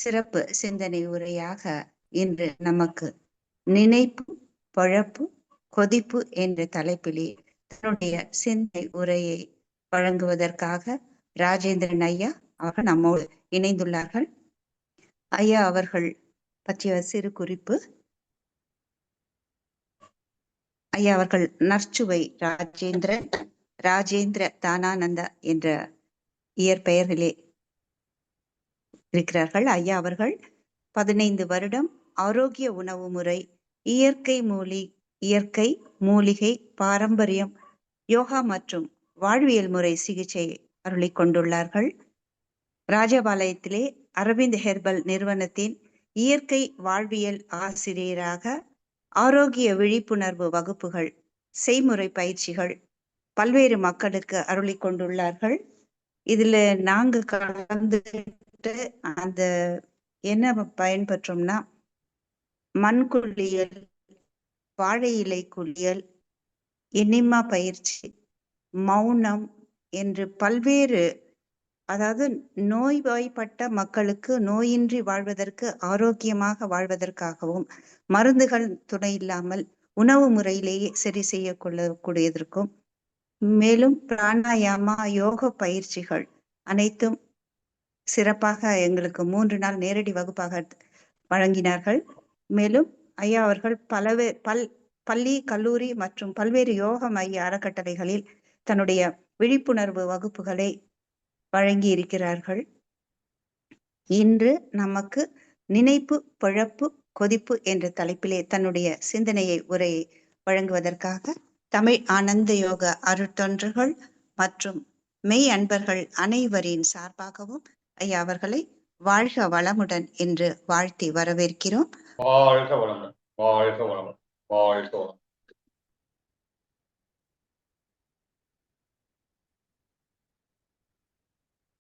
சிறப்பு சிந்தனை உரையாக இன்று நமக்கு நினைப்பு பழப்பு கொதிப்பு என்ற தலைப்பிலே தன்னுடைய சிந்தனை உரையை வழங்குவதற்காக ராஜேந்திரன் ஐயா அவர்கள் நம்மோடு இணைந்துள்ளார்கள். ஐயா அவர்கள் பற்றிய சிறு குறிப்பு. ஐயா அவர்கள் நற்சுவை ராஜேந்திர தானானந்தா என்ற இயற்பெயர்களே இருக்கிறார்கள். ஐயா அவர்கள் 15 வருடம் ஆரோக்கிய உணவு முறை, இயற்கை மூலிகை பாரம்பரியம், யோகா மற்றும் வாழ்வியல் முறை சிகிச்சை அருளிக் கொண்டுள்ளார்கள். ராஜபாளையத்திலே அரவிந்த் ஹெர்பல் நிறுவனத்தின் இயற்கை வாழ்வியல் ஆசிரியராக ஆரோக்கிய விழிப்புணர்வு வகுப்புகள், செய்முறை பயிற்சிகள் பல்வேறு மக்களுக்கு அருளிக் கொண்டுள்ளார்கள். இதுல நாங்க கலந்துட்டு அந்த என்ன பயன்பெற்றோம்னா, மண்குளியல், வாழை இலை குளியல், எனிமா பயிற்சி, மௌனம் என்று பல்வேறு, அதாவது நோய்வாய்ப்பட்ட மக்களுக்கு நோயின்றி வாழ்வதற்கு, ஆரோக்கியமாக வாழ்வதற்காகவும், மருந்துகள் துணை இல்லாமல் உணவு முறையிலேயே சரி செய்ய கொள்ளக்கூடியதற்கும், மேலும் பிராணாயாமா யோக பயிற்சிகள் அனைத்தும் சிறப்பாக எங்களுக்கு 3 நாள் நேரடி வகுப்பாக வழங்கினார்கள். மேலும் ஐயா அவர்கள் பள்ளி கல்லூரி மற்றும் பல்வேறு யோக மைய அறக்கட்டளைகளில் தன்னுடைய விழிப்புணர்வு வகுப்புகளை வழங்கி இருக்கிறார்கள். இன்று நமக்கு நினைப்பு பழப்பு கொதிப்பு என்ற தலைப்பிலே தன்னுடைய சிந்தனையை உரையை வழங்குவதற்காக தமிழ் ஆனந்த யோக அருட்தொன்றர்கள் மற்றும் மெய் அன்பர்கள் அனைவரின் சார்பாகவும் ஐயா அவர்களை வாழ்க வளமுடன் என்று வாழ்த்தி வரவேற்கிறோம். வாழ்க வளமுடன், வாழ்க வளமுடன், வாழ்க வளமுடன்.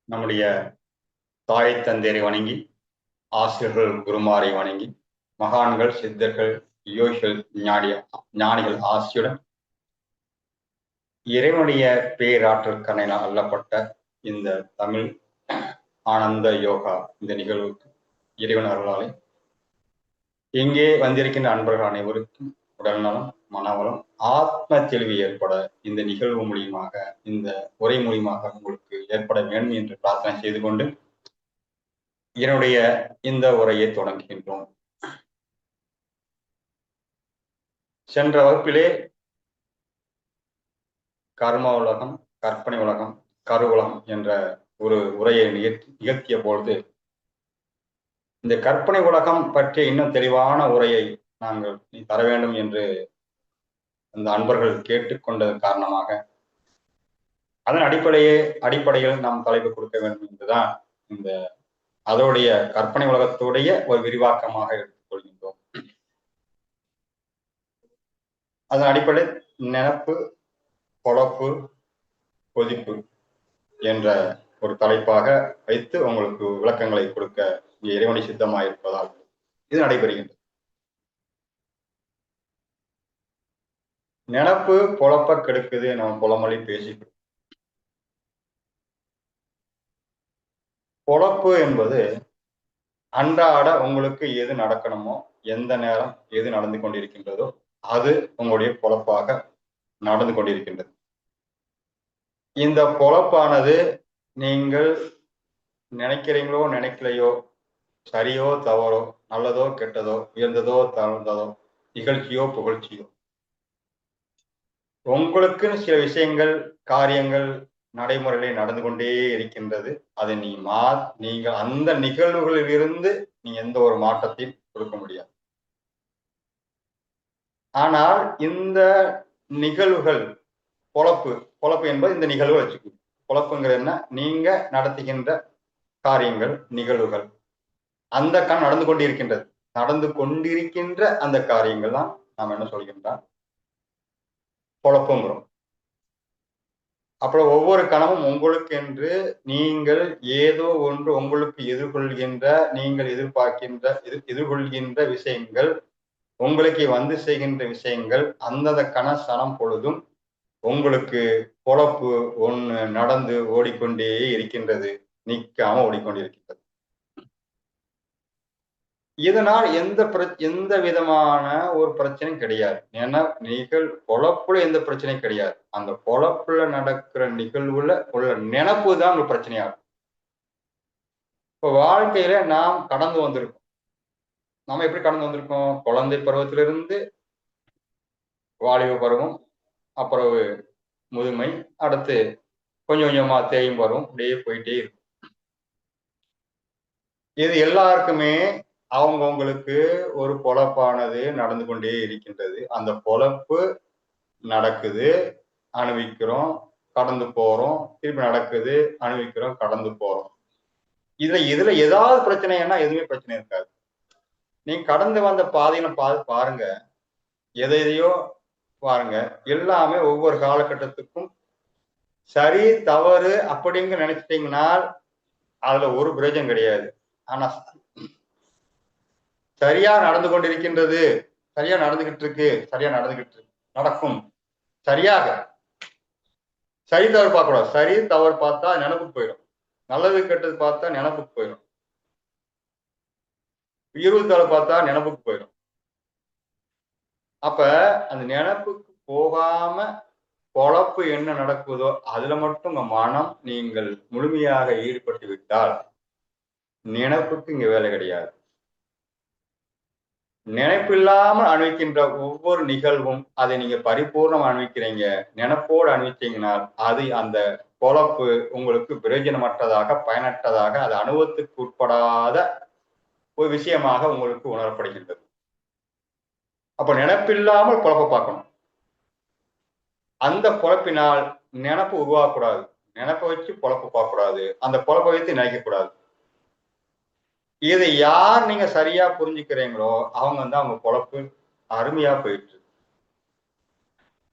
நம்முடைய தாய் தந்தையரை வணங்கி, ஆசிரியர்கள் குருமாரை வணங்கி, மகான்கள் சித்தர்கள் யோகிகள் ஞானிகள் ஆசியுடன் இறைவனுடைய பேராற்றல் கண்ணையினால் அல்லப்பட்ட இந்த தமிழ் ஆனந்த யோகா இந்த நிகழ்வுக்கு இறைவன் அருளாலே இங்கே வந்திருக்கின்ற அன்பர்கள் அனைவருக்கும் உடல் நலம், மனவளம், ஆத்ம தெளிவு ஏற்பட இந்த நிகழ்வு மூலியமாக, இந்த உரை மூலியமாக உங்களுக்கு ஏற்பட வேண்டும் என்று பிரார்த்தனை செய்து கொண்டு என்னுடைய இந்த உரையை தொடங்குகின்றோம். சென்ற வகுப்பிலே கர்ம உலகம், கற்பனை உலகம், கரு உலகம் என்ற ஒரு உரையை நிகழ்த்திய பொழுது இந்த கற்பனை உலகம் பற்றிய இன்னும் தெளிவான உரையை நாங்கள் தர வேண்டும் என்று அந்த அன்பர்கள் கேட்டுக்கொண்டதன் காரணமாக அதன் அடிப்படையில் நாம் தலைப்பு கொடுக்க வேண்டும் என்றுதான் அதோடைய கற்பனை உலகத்துடைய ஒரு விரிவாக்கமாக எடுத்துக்கொள்கின்றோம். அதன் அடிப்படையில் நினப்பு பொழப்பு கொதிப்பு என்ற ஒரு தலைப்பாக வைத்து உங்களுக்கு விளக்கங்களை கொடுக்க இறைவனை சித்தமாயிருப்பதால் இது நடைபெறுகின்றது. நினப்பு பொழப்ப கெடுக்குது, நம்ம புலமொழி பேசிக்கிறோம். பொழப்பு என்பது அன்றாட உங்களுக்கு எது நடக்கணுமோ, எந்த நேரம் எது நடந்து கொண்டிருக்கின்றதோ அது உங்களுடைய பொழப்பாக நடந்து கொண்டிருக்கின்றது. இந்த பொழப்பானது நீங்கள் நினைக்கிறீங்களோ நினைக்கலையோ, சரியோ தவறோ, நல்லதோ கெட்டதோ, உயர்ந்ததோ தாழ்ந்ததோ, இகழ்ச்சியோ புகழ்ச்சியோ, உங்களுக்குன்னு சில விஷயங்கள் காரியங்கள் நடைமுறையிலே நடந்து கொண்டே இருக்கின்றது. அதை நீங்கள் அந்த நிகழ்வுகளில் இருந்து நீங்க எந்த ஒரு மாற்றத்தையும் கொடுக்க முடியாது. ஆனால் இந்த நிகழ்வுகள் பொழப்பு என்பது இந்த நிகழ்வு வச்சுக்கணும். பொழப்புங்கிறது என்ன? நீங்க நடத்துகின்ற காரியங்கள், நிகழ்வுகள், அந்த நடந்து கொண்டிருக்கின்ற அந்த காரியங்கள் தான் நாம் என்ன சொல்கின்றோம்? பொழப்புங்கிறோம். அப்புறம் ஒவ்வொரு கணமும் உங்களுக்கு என்று நீங்கள் ஏதோ ஒன்று உங்களுக்கு நீங்கள் எதிர்கொள்கின்ற விஷயங்கள், உங்களுக்கு வந்து செய்கின்ற விஷயங்கள், அந்தந்த கணம் பொழுதும் உங்களுக்கு பொழப்பு ஒன்று நடந்து ஓடிக்கொண்டே இருக்கின்றது, நிற்காம ஓடிக்கொண்டிருக்கின்றது. இதனால் எந்த விதமான ஒரு பிரச்சனையும் கிடையாது. ஏன்னா பொழப்புல எந்த பிரச்சனையும் கிடையாது. அந்த பொழப்புல நடக்கிற நிகழ்வுல உள்ள நினைப்பு தான் ஒரு பிரச்சனையாகும். இப்ப வாழ்க்கையில நாம் கடந்து வந்திருக்கோம். நம்ம எப்படி கடந்து வந்திருக்கோம்? குழந்தை பருவத்திலிருந்து வாலிப பருவம், அப்புறம் முதுமை, அடுத்து கொஞ்சம் கொஞ்சமா தேயும் பருவம், இப்படியே போயிட்டே இருக்கும். இது எல்லாருக்குமே அவங்கவங்களுக்கு ஒரு பொழப்பானது நடந்து கொண்டே இருக்கின்றது. அந்த பொழப்பு நடக்குது, அனுபவிக்கிறோம், கடந்து போறோம், திருப்பி நடக்குது, அனுபவிக்கிறோம், கடந்து போறோம். இதுல ஏதாவது பிரச்சனைன்னா எதுவுமே பிரச்சனை இருக்காது. நீங்க கடந்து வந்த பாதையில பாருங்க, எதையோ பாருங்க, எல்லாமே ஒவ்வொரு காலகட்டத்துக்கும் சரி, தவறு அப்படிங்க நினைச்சிட்டீங்கன்னா அதுல ஒரு பிரயோஜனம் கிடையாது. ஆனா சரியா நடந்து கொண்டிருக்கின்றது, சரியா நடந்துகிட்டு இருக்கு, சரியா நடந்துகிட்டு இருக்கு, நடக்கும் சரியாக. சரி தவறு பார்க்க கூடாது. சரி தவறு பார்த்தா நினப்புக்கு போயிடும். நல்லது கெட்டது பார்த்தா நினப்புக்கு போயிடும். உயர்வு பார்த்தா நினப்புக்கு போயிடும். அப்ப அந்த நினப்புக்கு போகாம பொழப்பு என்ன நடக்குதோ அதுல மட்டும் உங்க மனம் நீங்கள் முழுமையாக ஈடுபட்டு விட்டால் நினப்புக்கு இங்க வேலை கிடையாது. நினைப்பில்லாமல் அனுபவிக்கின்ற ஒவ்வொரு நிகழ்வும் அதை நீங்க பரிபூர்ணம் அனுபவிக்கிறீங்க. நினைப்போடு அனுபவிச்சீங்கன்னா அது அந்த பொழப்பு உங்களுக்கு பிரயோஜனமற்றதாக, பயனற்றதாக, அது அனுபவத்துக்கு உட்படாத ஒரு விஷயமாக உங்களுக்கு உணரப்படுகின்றது. அப்ப நினைப்பில்லாமல் பொழப்ப பார்க்கணும். அந்த பொழப்பினால் நினப்பு உருவாகக்கூடாது. நினப்பை வச்சு பொழப்பு பார்க்கக்கூடாது. அந்த பொழப்பை வைத்து நினைக்கக்கூடாது. இதை யார் நீங்க சரியா புரிஞ்சுக்கிறீங்களோ அவங்க அவங்க பொழப்பு அருமையா போயிட்டு.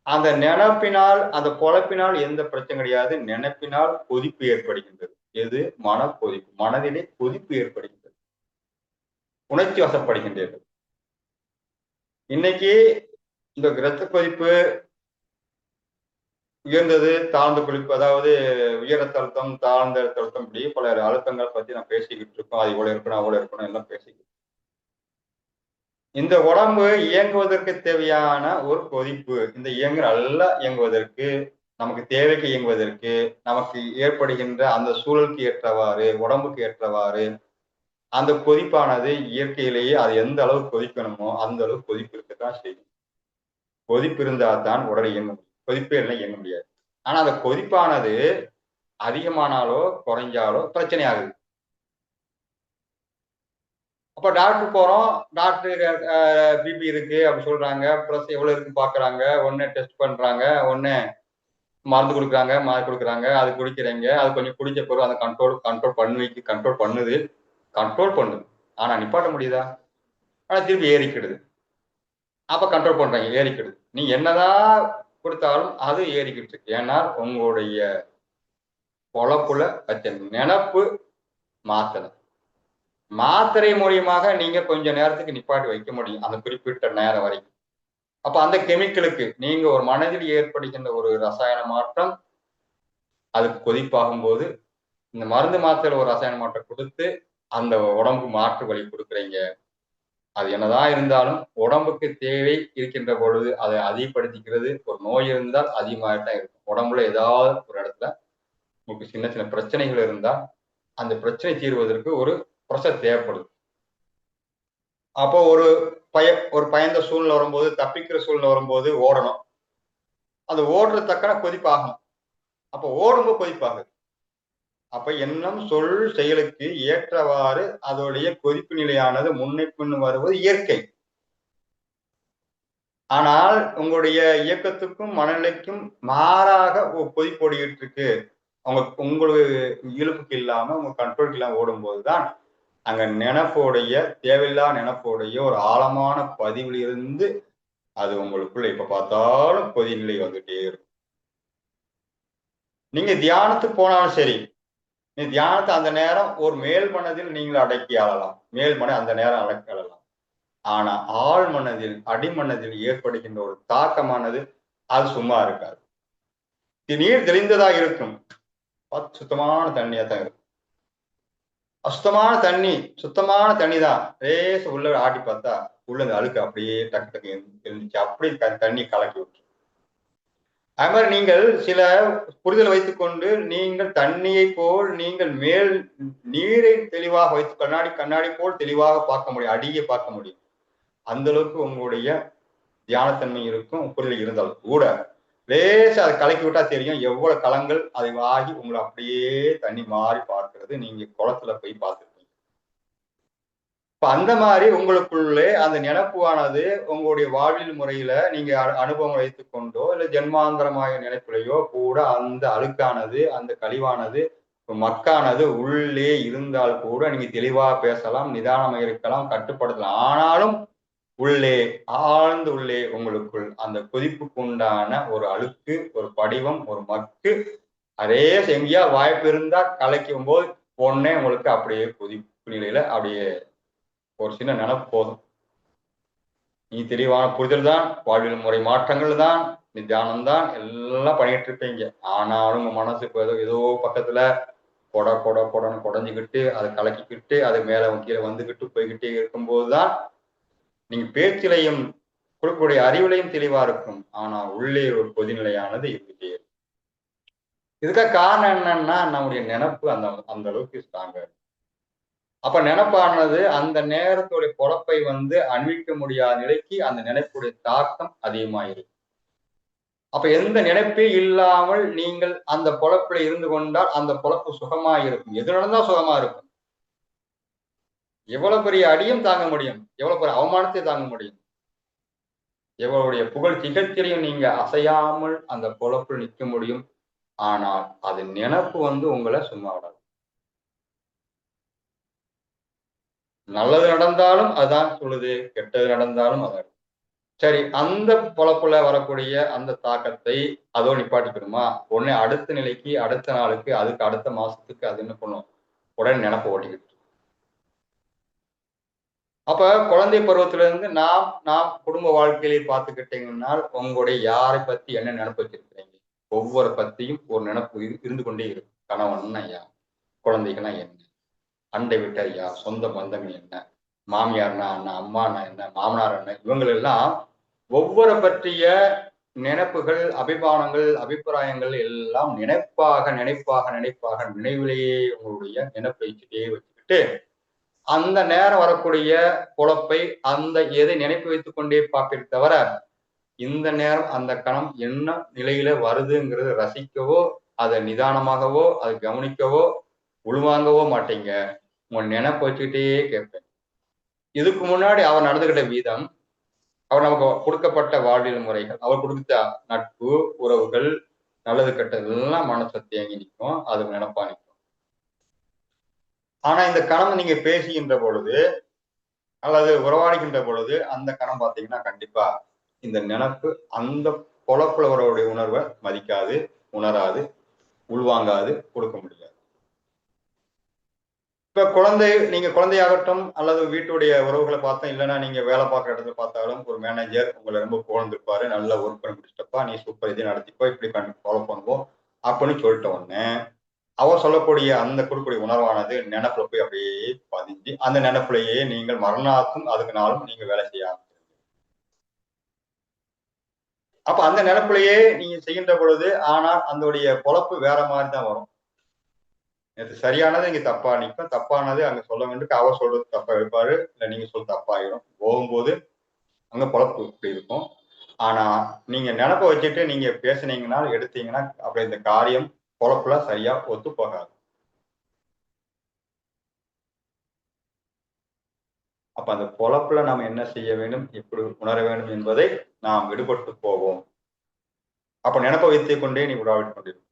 அந்த நினைப்பினால், அந்த பொழப்பினால் எந்த பிரச்சனை கிடையாது. நினைப்பினால் கொதிப்பு ஏற்படுகின்றது. எது? மனக்கொதிப்பு. மனதிலே கொதிப்பு ஏற்படுகின்றது. உணர்ச்சி வசப்படுகின்றது. இன்னைக்கு இந்த இரத்த கொதிப்பு உயர்ந்தது, தாழ்ந்த கொதிப்பு, அதாவது உயர் ரத்த அழுத்தம், தாழ்ந்த ரத்த அழுத்தம், இப்படி பல அழுத்தங்கள் பத்தி நான் பேசிக்கிட்டு இருக்கோம். அது இவ்வளவு இருக்கணும், அவ்வளவு இருக்கணும் எல்லாம் பேசிக்கிட்டு. இந்த உடம்பு இயங்குவதற்கு தேவையான ஒரு கொதிப்பு, இந்த நல்லா இயங்குவதற்கு, நமக்கு தேவைக்கு இயங்குவதற்கு, நமக்கு ஏற்படுகின்ற அந்த சூழலுக்கு ஏற்றவாறு, உடம்புக்கு ஏற்றவாறு அந்த கொதிப்பானது இயற்கையிலேயே அது எந்த அளவுக்கு கொதிக்கணுமோ அந்த அளவுக்கு கொதிப்பு இருக்கத்தான் செய்யும். கொதிப்பு இருந்தால் தான் உடல் இயங்க முடியும். கொதிப்பே இல்லை இயங்க முடியாது. ஆனா அந்த கொதிப்பானது அதிகமானாலோ குறைஞ்சாலோ பிரச்சனை ஆகுது. அப்ப டாக்டர் போறோம். டாக்டர் பிபி இருக்கு அப்படி சொல்றாங்க. ப்ளஸ் எவ்வளவு இருக்குன்னு பாக்குறாங்க. ஒண்ணு டெஸ்ட் பண்றாங்க. ஒண்ணு மருந்து கொடுக்குறாங்க. மருந்து கொடுக்குறாங்க. அது குடிக்கிறீங்க. அது கொஞ்சம் குடிச்ச பிறகு அந்த கண்ட்ரோல் பண்ணுது. கண்ட்ரோல் பண்ணுது. ஆனா நிப்பாட்ட முடியுதா? ஆனா திருப்பி ஏறிக்கிடுது. அப்ப கண்ட்ரோல் பண்றாங்க. ஏறிக்கிடுது. நீ என்னதான் கொடுத்தாலும் அது ஏறிக்கிட்டு இருக்கு. ஏன்னா உங்களுடைய பொழப்புல வச்ச நினப்பு மாத்தல. மாத்திரை மூலியமாக நீங்க கொஞ்ச நேரத்துக்கு நிப்பாட்டி வைக்க முடியும். அந்த குறிப்பிட்ட நேரம் வரைக்கும். அப்ப அந்த கெமிக்கலுக்கு நீங்க ஒரு மனதில் ஏற்படுகின்ற ஒரு ரசாயன மாற்றம் அதுக்கு கொதிப்பாகும் போது இந்த மருந்து மாத்திரையில ஒரு ரசாயன மாற்றம் கொடுத்து அந்த உடம்புக்கு மாற்று வழி கொடுக்குறீங்க. அது என்னதான் இருந்தாலும் உடம்புக்கு தேவை இருக்கின்ற பொழுது அதை அதிகப்படுத்திக்கிறது. ஒரு நோய் இருந்தால் அதிகமாகத்தான் இருக்கும். உடம்புல ஏதாவது ஒரு இடத்துல உங்களுக்கு சின்ன சின்ன பிரச்சனைகள் இருந்தா அந்த பிரச்சனை தீர்வதற்கு ஒரு ப்ரெஷர் தேவைப்படுது. அப்போ ஒரு பயந்த சூழ்நிலை வரும்போது, தப்பிக்கிற சூழ்நிலை வரும்போது ஓடணும். அந்த ஓடுற தக்கன கொதிப்பாகணும். அப்ப ஓடும்போது கொதிப்பாகுது. அப்ப எண்ணம், சொல், செயலுக்கு ஏற்றவாறு அதோடைய கொதிப்பு நிலையானது முன்னை பின்னு வருவது இயற்கை. ஆனால் உங்களுடைய இயக்கத்துக்கும் மனநிலைக்கும் மாறாக கொதிப்போடிக்கிட்டு இருக்கு. உங்களுக்கு இயல்புக்கு இல்லாம உங்க கண்ட்ரோலுக்கு இல்லாம ஓடும்போதுதான் அங்க நினைப்போடைய தேவையில்லா நினைப்போடைய ஒரு ஆழமான பதிவில் இருந்து அது உங்களுக்குள்ள எப்ப பார்த்தாலும் கொதிநிலை வந்துட்டே இருக்கும். நீங்க தியானத்துக்கு போனாலும் சரி, நீ தியானத்தை அந்த நேரம் ஒரு மேல் மனதில் நீங்கள் அடக்கி ஆளலாம். மேல் மன அந்த நேரம் அடக்கி ஆளலாம். ஆனா ஆழ் மனதில், அடிமனதில் ஏற்படுகின்ற ஒரு தாக்கமானது அது சும்மா இருக்காது. நீர் தெளிந்ததா இருக்கும். சுத்தமான தண்ணியா தான் இருக்கும். சுத்தமான தண்ணி, சுத்தமான தண்ணி தான். லேச உள்ள ஆட்டி பார்த்தா உள்ள இந்த அழுக்கு அப்படியே டக்கு டக்கு இருந்துச்சு. அப்படி தண்ணி கலக்கி விட்டுரும். அது மாதிரி நீங்கள் சில புரிதல் வைத்துக்கொண்டு நீங்கள் தண்ணியை போல் நீங்கள் மேல் நீரை தெளிவாக வைத்து கண்ணாடி கண்ணாடி போல் தெளிவாக பார்க்க முடியும். அடியை பார்க்க முடியும். அந்த அளவுக்கு உங்களுடைய தியானத்தன்மை இருக்கும். புரிதல் இருந்தாலும் கூட லேசா அதை கலக்கி விட்டா தெரியும் எவ்வளவு கலங்கள் அதை ஆகி உங்களை அப்படியே தண்ணி மாறி பார்க்கிறது. நீங்க குளத்துல போய் பார்த்துருப்பீங்க. இப்ப அந்த மாதிரி உங்களுக்குள்ளே அந்த நினைப்பானது உங்களுடைய வாழ்வியல் முறையில நீங்க அனுபவம் வைத்துக் கொண்டோ இல்ல ஜென்மாந்தரമായ நினைப்பிலையோ கூட அந்த அழுக்கானது அந்த கழிவானது மக்கானது உள்ளே இருந்தால் கூட நீங்க தெளிவா பேசலாம், நிதானமாக இருக்கலாம், கட்டுப்படுத்தலாம். ஆனாலும் உள்ளே ஆழ்ந்து உள்ளே உங்களுக்குள் அந்த கொதிப்புக்கு உண்டான ஒரு அழுக்கு, ஒரு படிவம், ஒரு மக்கு அதே எங்கேயா வாய்ப்பு இருந்தா கலைக்கும் போது உடனே உங்களுக்கு அப்படியே கொதிப்பு நிலையில அப்படியே ஒரு சின்ன நினைப்பு போதும். நீ தெளிவான புரிதல் தான், வாழ்வியல் முறை மாற்றங்கள் தான், நீ தியானம் தான் எல்லாம் பண்ணிட்டு இருப்பீங்க. ஆனாலும் உங்க மனசு ஏதோ ஏதோ பக்கத்துல கொடன்னு குடஞ்சுக்கிட்டு அதை கலக்கிக்கிட்டு அது மேல கீழே வந்துகிட்டு போய்கிட்டே இருக்கும்போதுதான் நீங்க பேச்சிலையும் கொடுக்கக்கூடிய அறிவிலையும் தெளிவா இருக்கும். ஆனா உள்ளே ஒரு கொதிநிலையானது இருந்துட்டே இருக்கும். இதுக்காக காரணம் என்னன்னா நம்முடைய நினைப்பு அந்த அந்த அளவுக்கு ஸ்ட்ராங்கா இருக்கு. அப்ப நினைப்பானது அந்த நேரத்துடைய பொழப்பை அணிவிக்க முடியாத நிலைக்கு அந்த நினைப்புடைய தாக்கம் அதிகமாயிருக்கு. அப்ப எந்த நினைப்பே இல்லாமல் நீங்கள் அந்த பொழப்பில் இருந்து கொண்டால் அந்த பொழப்பு சுகமா இருக்கும். எது நடந்தா சுகமா இருக்கும். எவ்வளவு பெரிய அடியும் தாங்க முடியும், எவ்வளவு பெரிய அவமானத்தை தாங்க முடியும், எவ்வளவுடைய புகழ் திகழ்ச்சியிலையும் நீங்க அசையாமல் அந்த பொழப்பில் நிற்க முடியும். ஆனால் அது நினைப்பு உங்களை சும்மா விடாது. நல்லது நடந்தாலும் அதான் சொல்லுது, கெட்டது நடந்தாலும் அதான். சரி, அந்த பொழப்புல வரக்கூடிய அந்த தாக்கத்தை அதோ நிப்பாட்டிக்கணுமா? உடனே அடுத்த நிலைக்கு, அடுத்த நாளுக்கு, அதுக்கு அடுத்த மாசத்துக்கு அது என்ன பண்ணும்? உடனே நினைப்ப ஓட்டிக்கிட்டு. அப்ப குழந்தை பருவத்திலிருந்து நாம் நாம் குடும்ப வாழ்க்கையிலே பார்த்துக்கிட்டீங்கன்னா உங்களுடைய யாரை பத்தி என்ன நினைப்பு வச்சிருக்கிறீங்க? ஒவ்வொரு பத்தியும் ஒரு நினைப்பு இருந்து கொண்டே இருக்கும். கணவன்னா யார்? குழந்தைகள்னா என்ன? அண்டை வீட்டார் யார்? சொந்த பந்தங்கள் என்ன? மாமியார்னா என்ன? அம்மானா என்ன? மாமனார் என்ன? இவங்கள் எல்லாம் ஒவ்வொரு பற்றிய நினைப்புகள், அபிமானங்கள், அபிப்பிராயங்கள் எல்லாம் நினைப்பாக நினைப்பாக நினைப்பாக நினைவிலேயே உங்களுடைய நினைப்பை வச்சுக்கிட்டு அந்த நேரம் வரக்கூடிய பொழப்பை அந்த எதை நினைப்பு வைத்துக் கொண்டே பார்ப்பீர் தவிர இந்த நேரம் அந்த கணம் என்ன நிலையில வருதுங்கிறது ரசிக்கவோ அதை நிதானமாகவோ அதை கவனிக்கவோ உள்வாங்கவோ மாட்டீங்க. உங்க நினைப்பு வச்சுக்கிட்டே கேட்பேன். இதுக்கு முன்னாடி அவர் நடந்துகிட்ட வீதம், அவர் நமக்கு கொடுக்கப்பட்ட வாழ்வியல் முறைகள், அவர் கொடுத்த நட்பு உறவுகள் நல்லது கெட்டது எல்லாம் மனசை தேங்கி நிற்கும். அது நினைப்பா நிற்கும். ஆனா இந்த கணம் நீங்க பேசுகின்ற பொழுது அல்லது உறவாடுகின்ற பொழுது அந்த கணம் பார்த்தீங்கன்னா கண்டிப்பா இந்த நினைப்பு அந்த பொழப்புல வரவுடைய உணர்வை மதிக்காது, உணராது, உள்வாங்காது, கொடுக்க முடியாது. இப்ப நீங்க குழந்தையாகட்டும் அல்லது வீட்டுடைய உறவுகளை பார்த்தோம், இல்லைன்னா நீங்க வேலை பார்க்குற இடத்துல பார்த்தாலும் ஒரு மேனேஜர் உங்களை ரொம்ப புகழ்ந்திருப்பாரு, நல்லா ஒர்க் பண்ணி முடிச்சிட்டப்பா, நீ சூப்பர் இதை நடத்திப்போ, இப்படி ஃபாலோ பண்ணுவோம் அப்படின்னு சொல்லிட்ட உடனே அவர் சொல்லக்கூடிய அந்த கொடுக்கக்கூடிய உணர்வானது நினைப்புல போய் அப்படியே பதிஞ்சு அந்த நினைப்புலையே நீங்கள் மரணாக்கும் அதுக்கு நாளும் நீங்க வேலை செய்ய ஆரம்பிச்சிருங்க. அப்ப அந்த நினைப்புலையே நீங்க செய்கின்ற பொழுது ஆனால் அதனுடைய பொழப்பு வேற மாதிரி தான் வரும். நேற்று சரியானது இங்க தப்பா நிற்கும், தப்பானது அங்க சொல்ல வேண்டும், அவர் சொல்றது தப்பா இருப்பாரு, இல்ல நீங்க சொல்றது தப்பாயிரும். போகும்போது அங்க பொழப்பு இப்படி இருக்கும். ஆனா நீங்க நினைப்ப வச்சுட்டு நீங்க பேசுனீங்கன்னா எடுத்தீங்கன்னா அப்படி இந்த காரியம் பொழப்புல சரியா ஒத்து போகாது. அப்ப அந்த பொழப்புல நாம் என்ன செய்ய வேண்டும், எப்படி உணர வேண்டும் என்பதை நாம் விடுபட்டு போவோம். அப்ப நினைப்ப வைத்துக் கொண்டே நீ உலாவிக் கொண்டிருக்கும்.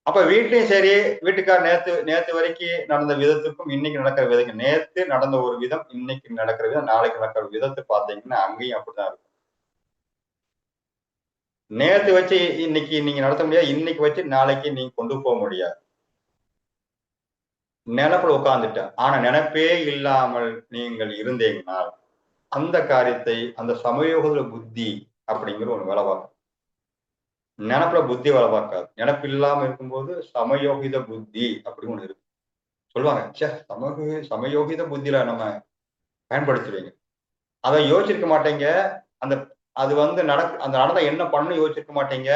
அப்ப வீட்லயும் சரி, வீட்டுக்கார் நேத்து நேத்து வரைக்கும் நடந்த விதத்துக்கும் இன்னைக்கு நடக்கிற விதத்துக்கும், நேத்து நடந்த ஒரு விதம், இன்னைக்கு நடக்கிற விதம், நாளைக்கு நடக்கிற விதத்தை பார்த்தீங்கன்னா அங்கேயும் அப்படித்தான் இருக்கும். நேத்து வச்சு இன்னைக்கு நீங்க நடத்த முடியாது, இன்னைக்கு வச்சு நாளைக்கு நீங்க கொண்டு போக முடியாது. நினைப்புல உட்கார்ந்துட்டேன். ஆனா நினைப்பே இல்லாமல் நீங்கள் இருந்தீங்கன்னா அந்த காரியத்தை அந்த சமயோக புத்தி அப்படிங்கிற ஒரு வேலை பார்க்கும். நினப்புல புத்தி வேலை பார்க்காது. நினப்பு இல்லாம இருக்கும்போது சமயோகித புத்தி அப்படின்னு ஒண்ணு இருக்கு. சொல்லுவாங்க, ச்சே சமயோகித புத்தியில நம்ம பயன்படுத்துவீங்க. அதை யோசிச்சிருக்க மாட்டீங்க. அந்த அது வந்து அந்த நடந்த என்ன பண்ணணும் யோசிச்சிருக்க மாட்டீங்க.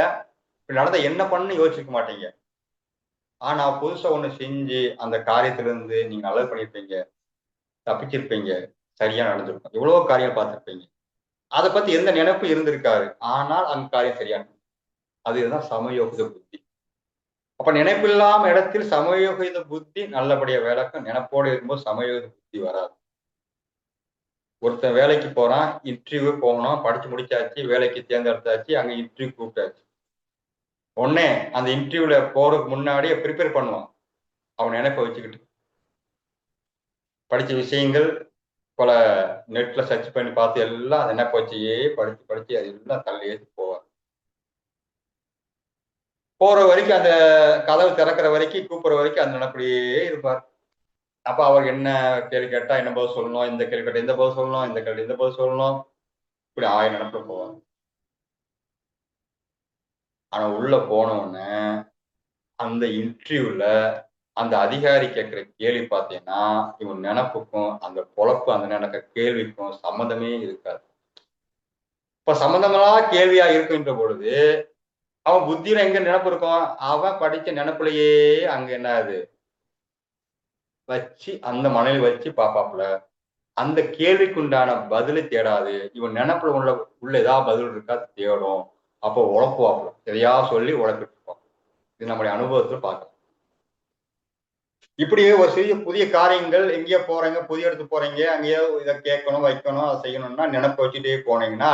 நடந்த என்ன பண்ணணும் யோசிச்சிருக்க மாட்டீங்க. ஆனா புதுசா ஒண்ணு செஞ்சு அந்த காரியத்திலிருந்து நீங்க நல்லது பண்ணியிருப்பீங்க, தப்பிச்சிருப்பீங்க, சரியா நடந்திருக்கும். எவ்வளவோ காரியம் பார்த்திருப்பீங்க. அத பத்தி எந்த நினைப்பும் இருந்திருக்காது. ஆனால் அந்த காரியம் சரியா அதுதான் சமயோகித புத்தி. அப்ப நினைப்பில்லாம இடத்தில் சமயோகித புத்தி நல்லபடியா வேலைக்கும். நினைப்போடு இருக்கும்போது சமயோகித புத்தி வராது. ஒருத்தன் வேலைக்கு போறான், இன்டர்வியூ போகணும், படிச்சு முடிச்சாச்சு, வேலைக்கு தேர்ந்தெடுத்தாச்சு, அங்க இன்டர்வியூ கூப்பிட்டாச்சு. உடனே அந்த இன்டர்வியூல போறதுக்கு முன்னாடியே ப்ரிப்பேர் பண்ணுவான். அவன் நினைப்ப வச்சுக்கிட்டு. படிச்ச விஷயங்கள் பல நெட்ல சர்ச் பண்ணி பார்த்து எல்லாம் நினைப்ப வச்சே படிச்சு படிச்சு அது எல்லாம் தள்ளி ஏற்றி போவான். போற வரைக்கும் அந்த கதவு திறக்கிற வரைக்கும் கூப்பிடுற வரைக்கும் அந்த நினைப்பிலேயே இருப்பார். அப்ப அவர் என்ன கேள்வி கேட்டா என்ன பதில் சொல்லணும், இந்த கேள்வி கேட்டா இந்த பதில் சொல்லணும், இந்த கேள்வி இந்த பதில் சொல்லணும், இப்படி 1000 நினைப்புல போவார். ஆனா உள்ள போன உடனே அந்த இன்டர்வியூல அந்த அதிகாரி கேட்கிற கேள்வி பார்த்தீங்கன்னா, இவன் நினைப்புக்கும் அந்த பொழப்பு அந்த நடக்கிற கேள்விக்கும் சம்மந்தமே இருக்காது. இப்ப சம்மந்தமில்லா கேள்வியா இருக்கின்ற பொழுது, அவன் புத்தியில எங்க நினைப்பு இருக்கும்? அவன் படிச்ச நினைப்புலயே அங்க என்ன ஆகுது? வச்சு அந்த மனதில் வச்சு பார்ப்பாப்புல. அந்த கேள்விக்கு உண்டான பதிலை தேடாது. இவன் நினைப்புல உள்ள ஏதாவது பதில் இருக்கா தேடும். அப்போ உழப்புவாப்புல. எதையா சொல்லி உழப்பிட்டு இருப்பான். இது நம்முடைய அனுபவத்துல பார்க்கலாம். இப்படியே ஒரு சிறிய புதிய காரியங்கள் எங்கேயோ போறீங்க, புதிய இடத்துக்கு போறீங்க, அங்கேயோ இதை கேட்கணும், வைக்கணும், அதை செய்யணும்னா நினைப்பு வச்சுட்டே போனீங்கன்னா,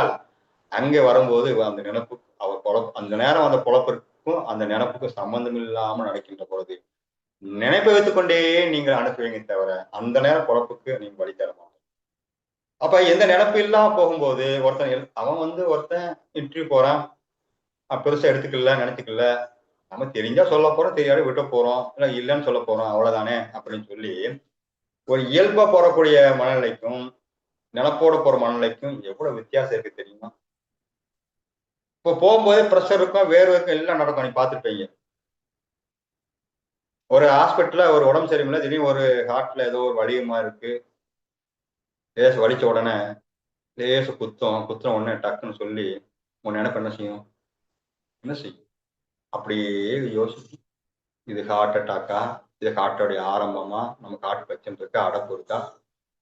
அங்கே வரும்போது அந்த நினைப்பு அவர் பொழப்பு அந்த நேரம் அந்த பொழப்பிற்கும் அந்த நினைப்புக்கும் சம்பந்தம் இல்லாம நடக்கின்ற பொழுது, நினைப்பை வைத்துக்கொண்டே நீங்கள் அனுப்புவீங்க தவிர, அந்த நேரம் பொழப்புக்கு நீங்க வழி தர மாட்டீங்க. அப்ப எந்த நினைப்பு இல்லாம போகும்போது ஒருத்தன் இன்டர்வியூ போறான், பெருசா எடுத்துக்கல, நினைச்சுக்கல. நம்ம தெரிஞ்சா சொல்ல போறோம், தெரியாத விட்டு போறோம், இல்ல இல்லைன்னு சொல்ல போறோம், அவ்வளவுதானே அப்படின்னு சொல்லி ஒரு இயல்பா போறக்கூடிய மனநிலைக்கும், நினப்போட போற மனநிலைக்கும் எவ்வளவு வித்தியாசம் இருக்கு தெரியுமா? இப்போ போகும்போதே பிரஷர் இருக்கும், வேர்வை இருக்கும், எல்லாம் நடக்கும். நீங்க பார்த்திருப்பீங்க. ஒரு ஹாஸ்பிட்டல்ல ஒரு உடம்பு சரியில்லை, திடீர்னு ஒரு ஹார்ட்ல ஏதோ ஒரு வலியமா இருக்கு. லேசு வலிச்ச உடனே லேசு குத்துன உடனே டக்குன்னு சொல்லி உன் நினைப்பு என்ன செய்யும்? என்ன செய்யும்? அப்படியே யோசிக்கும். இது ஹார்ட் அட்டாக்கா? இது ஹார்ட்டோடைய ஆரம்பமா? நமக்கு ஹார்ட் பிரச்சனை இருக்கா? அடப்பு இருக்கா?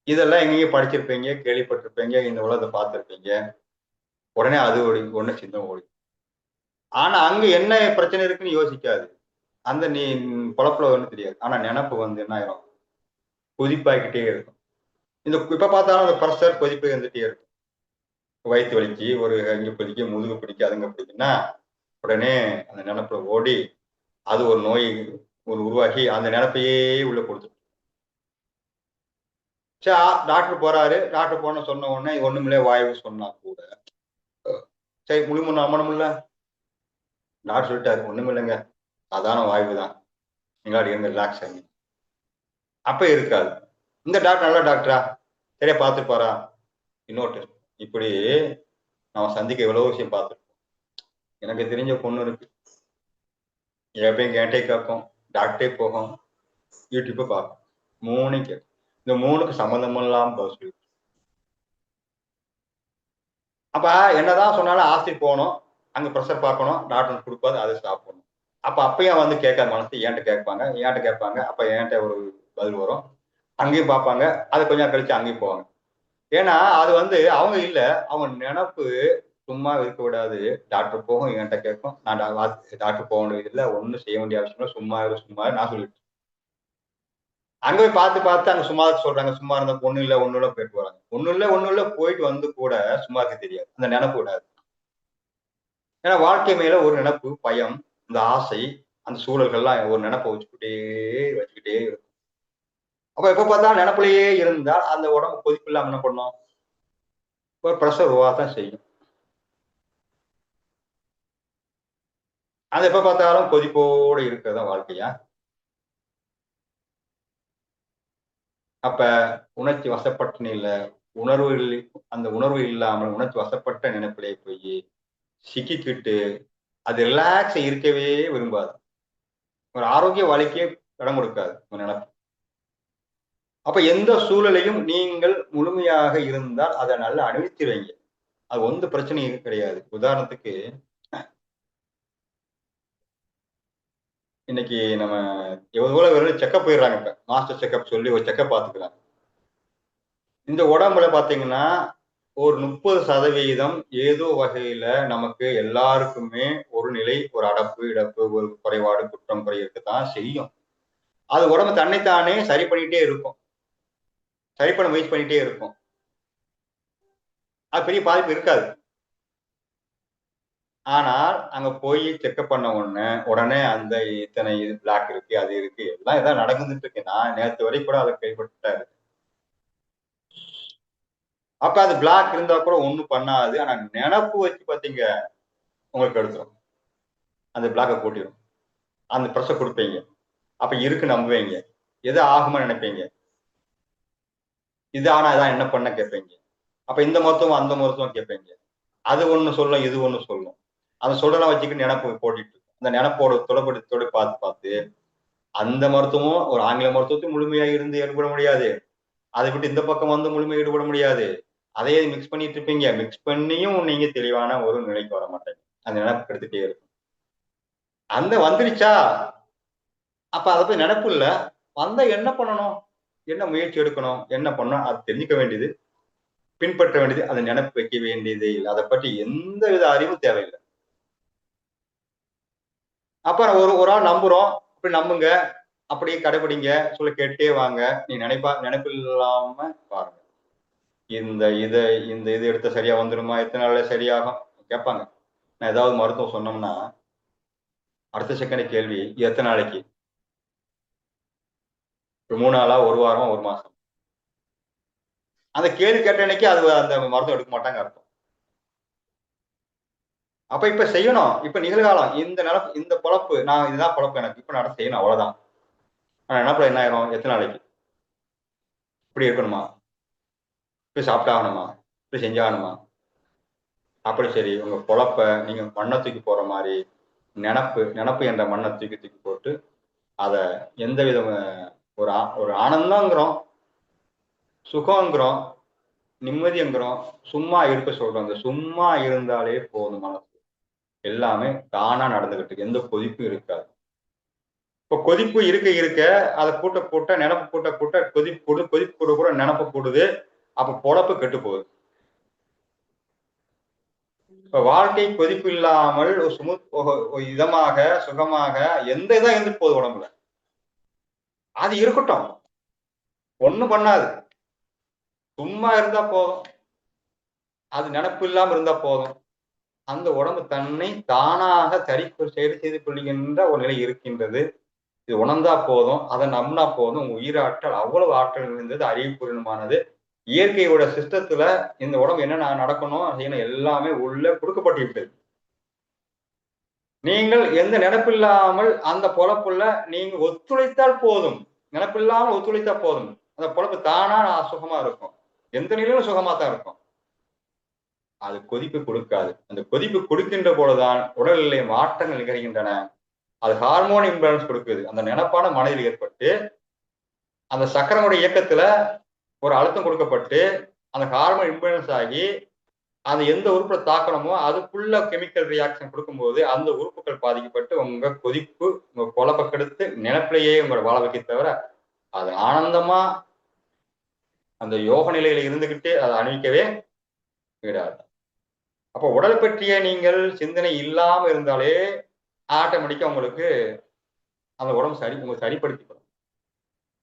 இதெல்லாம் எங்கேயும் படிச்சிருப்பீங்க, கேள்விப்பட்டிருப்பீங்க, இந்த உலகத்தை பார்த்திருப்பீங்க. உடனே அது ஒண்ணு சின்ன ஓடி. ஆனா அங்க என்ன பிரச்சனை இருக்குன்னு யோசிக்காது. அந்த நீ பொழப்புல ஒண்ணும் தெரியாது. ஆனா நெனப்பு வந்து என்ன ஆயிரும்? கொதிப்பாயிக்கிட்டே இருக்கும். இப்ப பார்த்தாலும் அந்த பிரஷர் கொதிப்பு இருந்துட்டே இருக்கும். வயித்து வலிக்கு, இங்க பிடிக்க, முதுகு பிடிக்க, அதுங்க பிடிக்குன்னா, உடனே அந்த நெனப்புல ஓடி, அது ஒரு நோய் உருவாகி அந்த நெனப்பையே உள்ள கொடுத்துரும். சரி டாக்டர் போறாரு. டாக்டர் சொன்ன உடனே ஒண்ணுமில்ல வாய்வு சொன்னா கூட, சரி முழும நம்பணும்ல. டாக்டர் சொல்லிட்டாரு, ஒண்ணுமில்லைங்க. சாதாரண வாய்வு தான். நீங்களாம் இருங்க ரிலாக்ஸ் ஆகுங்க. அப்ப இருக்காது. இந்த டாக்டர் நல்ல டாக்டரா? சரியா பார்த்துப்பாரா? இன்னொரு டெஸ்ட். இப்படி நம்ம சந்திக்க எவ்வளவோ விஷயம் பார்த்துருக்கோம். எனக்கு தெரிஞ்ச பொண்ணு இருக்கு. எப்பயும் என்கிட்டயே கேட்கும். டாக்டரே போகும். யூடியூப்ப பார்க்கும். 3யும் கேட்கும். இந்த 3க்கும் சம்மந்தம் இல்லாம பதில் சொல்லிடும். அப்ப என்னதான் சொன்னாலும் ஆஸ்பத்திரி போகணும். அங்க பிரஷர் பார்க்கணும். டாக்டர் குடுப்பாரு. அதை சாப்பிடணும். அப்பயும் வந்து கேட்காத மனசு என்கிட்ட கேட்பாங்க. அப்ப என்கிட்ட ஒரு பதில் வரும். அங்கேயும் பார்ப்பாங்க. அது கொஞ்ச நேரம் கழிச்சு அங்கேயும் போவாங்க. ஏன்னா, அது வந்து அவங்க இல்ல. அவங்க நெனப்பு சும்மா இருக்க விடாது. டாக்டர் போகும், என்கிட்ட கேட்கும். நான் டாக்டர் போக வேண்டியதில்ல. ஒண்ணும் செய்ய வேண்டிய அவசியம் இல்ல. சும்மா இரு, சும்மா இரு நான் சொல்லிட்டேன். அங்க போய் பார்த்து, பார்த்து அங்க சும்மா இருக்க சொல்றாங்க. சும்மா இருந்தா ஒண்ணும் இல்ல போயிட்டு வராங்க. ஒண்ணும் இல்ல போயிட்டு வந்து கூட சும்மா இருக்க தெரியாது. அந்த நெனப்பு விடாது. ஏன்னா, வாழ்க்கை மேல ஒரு நெனப்பு, பயம், இந்த ஆசை, அந்த சூழல்கள்லாம் ஒரு நெனப்ப வச்சுக்கிட்டே இருக்கும். அப்ப எப்ப பார்த்தாலும் நெனப்புலயே இருந்தா, அந்த உடம்பு கொதிப்பு இல்லாம என்ன பண்ணும்? ஒரு பிரஷர் உருவாகத்தான் செய்யும். அது எப்ப பார்த்தாலும் கொதிப்போட இருக்கிறது தான் வாழ்க்கையா? அப்ப உணர்ச்சி வசப்பட்ட நிலையில அந்த உணர்வு இல்லாமல் உணர்ச்சி வசப்பட்ட நினைப்பிலே போய் சிக்கிக்கிட்டு அது ரிலாக்ஸ் இருக்கவே விரும்பாது. ஒரு ஆரோக்கிய வாழ்க்கையே இடம் கொடுக்காது உங்க நினைப்பு. அப்ப எந்த சூழலையும் நீங்கள் முழுமையாக இருந்தால் அதை நல்லா அனுபவித்துவீங்க. அது ஒன்று பிரச்சனையும் கிடையாது. உதாரணத்துக்கு இன்னைக்கு நம்ம எவ்வளவு பேர் செக்கப் போயிடுறாங்க. இப்ப மாஸ்டர் செக்கப் சொல்லி ஒரு செக்கப் பார்த்துக்கிறாங்க. இந்த உடம்புல பாத்தீங்கன்னா ஒரு 30% ஏதோ வகையில நமக்கு எல்லாருக்குமே ஒரு நிலை, ஒரு அடப்பு, இடப்பு, ஒரு குறைபாடு, குற்றம், குறை இருக்கத்தான் செய்யும். அது உடம்பு தன்னைத்தானே சரி பண்ணிட்டே இருக்கும். சரி பண்ண முயற்சி பண்ணிட்டே இருக்கும். அது பெரிய பாதிப்பு இருக்காது. ஆனால் அங்க போய் செக்அப் பண்ண உடனே அந்த இத்தனை பிளாக் இருக்கு, அது இருக்கு, எல்லாம் இதான் நடந்துட்டு இருக்கு. நான் நேற்று வரை கூட அதை கைப்பற்றாரு. அப்ப அது பிளாக் இருந்தா கூட ஒண்ணும் பண்ணாது. ஆனா நினப்பு வச்சு பாத்தீங்க உங்களுக்கு எடுத்துரும். அந்த பிளாக்கை கூட்டிடும். அந்த ப்ரெஷர் கொடுப்பீங்க. அப்ப இருக்கு நம்புவீங்க. எது ஆகுமா நினைப்பீங்க. இது ஆனா இதான் என்ன பண்ண கேட்பீங்க. அப்ப இந்த மருத்துவம் அந்த மருத்துவம் கேட்பீங்க. அது ஒண்ணு சொல்லும், இது ஒண்ணு சொல்லும். அந்த சொல்லலாம் வச்சுக்கிட்டு நினப்பு போட்டிட்டு அந்த நினப்போட தொடர்பு பார்த்து அந்த மருத்துவமும் ஒரு ஆங்கில மருத்துவத்தையும் முழுமையா இருந்து ஈடுபட முடியாது. அதை விட்டு இந்த பக்கம் வந்து முழுமையா ஈடுபட முடியாது. அதையே மிக்ஸ் பண்ணிட்டு இருப்பீங்க. மிக்ஸ் பண்ணியும் நீங்க தெளிவான ஒரு நிலைக்கு வர மாட்டீங்க. அந்த நினைப்பு எடுத்துட்டே இருக்கும். அந்த வந்துருச்சா அப்ப அதை போய் நினைப்பு இல்ல. வந்தா என்ன பண்ணணும், என்ன முயற்சி எடுக்கணும், என்ன பண்ணணும், அது தெரிஞ்சுக்க வேண்டியது, பின்பற்ற வேண்டியது, அதை நினைப்பு வைக்க வேண்டியதே இல்லை. அதை பற்றி எந்த வித அறிவும் தேவையில்லை. அப்ப ஒரு ஒரு ஆள் நம்புறோம், அப்படி நம்புங்க, அப்படியே கடைபிடிங்க, சொல்ல கேட்டே வாங்க. நீ நினைப்பு இல்லாம பாருங்க. இந்த இது எடுத்த சரியா வந்துருமா, எத்தனை நாள்ல சரியாகும் கேட்பாங்க. நான் ஏதாவது மருத்துவம் சொன்னோம்னா அடுத்த செகண்ட் கேள்வி எத்தனை நாளைக்கு, 3 நாளா, 1 வாரம், 1 மாசம். அந்த கேள்வி கேட்ட அன்னைக்கு அது அந்த மருத்துவம் எடுக்க மாட்டாங்க அர்த்தம். அப்ப இப்ப செய்யணும். இப்ப நிகழ்காலம் இந்த பொழப்பு நான் இதுதான் பொழப்பு எனக்கு இப்ப நட செய்யணும் அவ்வளவுதான். ஆனா நினப்புல என்ன ஆயிரும், எத்தனை நாளைக்கு இப்படி இருக்கணுமா, இப்படி சாப்பிட்டாகணுமா, இப்படி செஞ்சாகணுமா, அப்படி சரி. உங்க பொழப்ப நீங்க மண்ணை தூக்கி போற மாதிரி நினப்பு என்ற மண்ணை தூக்கி தூக்கி போட்டு அதை எந்த வித ஒரு ஆனந்தங்கிறோம், சுகங்கிறோம், நிம்மதிங்கிறோம், சும்மா இருக்க சொல்றோம். அந்த சும்மா இருந்தாலே போதும். மனசு எல்லாமே தானா நடந்துகிட்டு எந்த கொதிப்பும் இருக்காது. இப்போ கொதிப்பு இருக்க அதை கூட்ட நினப்பு கூட்ட கொதிப்பு கூட நினப்பு கூடுது. அப்ப பொழப்பு கெட்டு போகுது. இப்ப வாழ்க்கை கொதிப்பு இல்லாமல் இதமாக சுகமாக எந்த இதா இருந்துட்டு போகுது உடம்புல. அது இருக்கட்டும், ஒண்ணும் பண்ணாது. சும்மா இருந்தா போதும். அது நினப்பு இல்லாம இருந்தா போதும். அந்த உடம்பு தன்னை தானாக சரி செய்து கொள்கின்ற ஒரு நிலை இருக்கின்றது. இது உணர்ந்தா போதும், அதை நம்பினா போதும். உங்க உயிராற்றல் அவ்வளவு ஆற்றல் இருந்தது, அறிவுபூர்வமானது. இயற்கையோட சிஸ்டத்துல இந்த உடம்பு என்ன நடக்கணும் செய்யணும் எல்லாமே உள்ள கொடுக்கப்பட்டு விட்டது. நீங்கள் எந்த நினைப்பில்லாமல் அந்த பொழப்புள்ள நீங்க ஒத்துழைத்தால் போதும். நினைப்பில்லாமல் ஒத்துழைத்தா போதும். அந்த பொழப்பு தானா சுகமா இருக்கும். எந்த நிலையிலும் சுகமா தான் இருக்கும். அது கொதிப்பு கொடுக்காது. அந்த கொதிப்பு கொடுக்கின்ற போதுதான் உடல்நிலை மாற்றங்கள் நிகழ்கின்றன. அது ஹார்மோன் இம்பேலன்ஸ் கொடுக்குது. அந்த நினைப்பான மனதில் ஏற்பட்டு அந்த சக்கரனுடைய இயக்கத்துல ஒரு அழுத்தம் கொடுக்கப்பட்டு அந்த ஹார்மோன் இம்பேலன்ஸ் ஆகி அது எந்த உறுப்புல தாக்கணுமோ அதுக்குள்ள கெமிக்கல் ரியாக்ஷன் கொடுக்கும்போது அந்த உறுப்புகள் பாதிக்கப்பட்டு உங்க கொதிப்பு உங்க குழப்ப கெடுத்து நினைப்பிலேயே உங்களை வாழ வைக்க தவிர அது ஆனந்தமா அந்த யோக நிலையில இருந்துகிட்டு அதை அணிவிக்கவே விடாது. அப்போ உடல் பற்றிய நீங்கள் சிந்தனை இல்லாம இருந்தாலே ஆட்டோமேட்டிக்கா உங்களுக்கு அந்த உடம்பு உங்களுக்கு சரிப்படுத்திக்கணும்.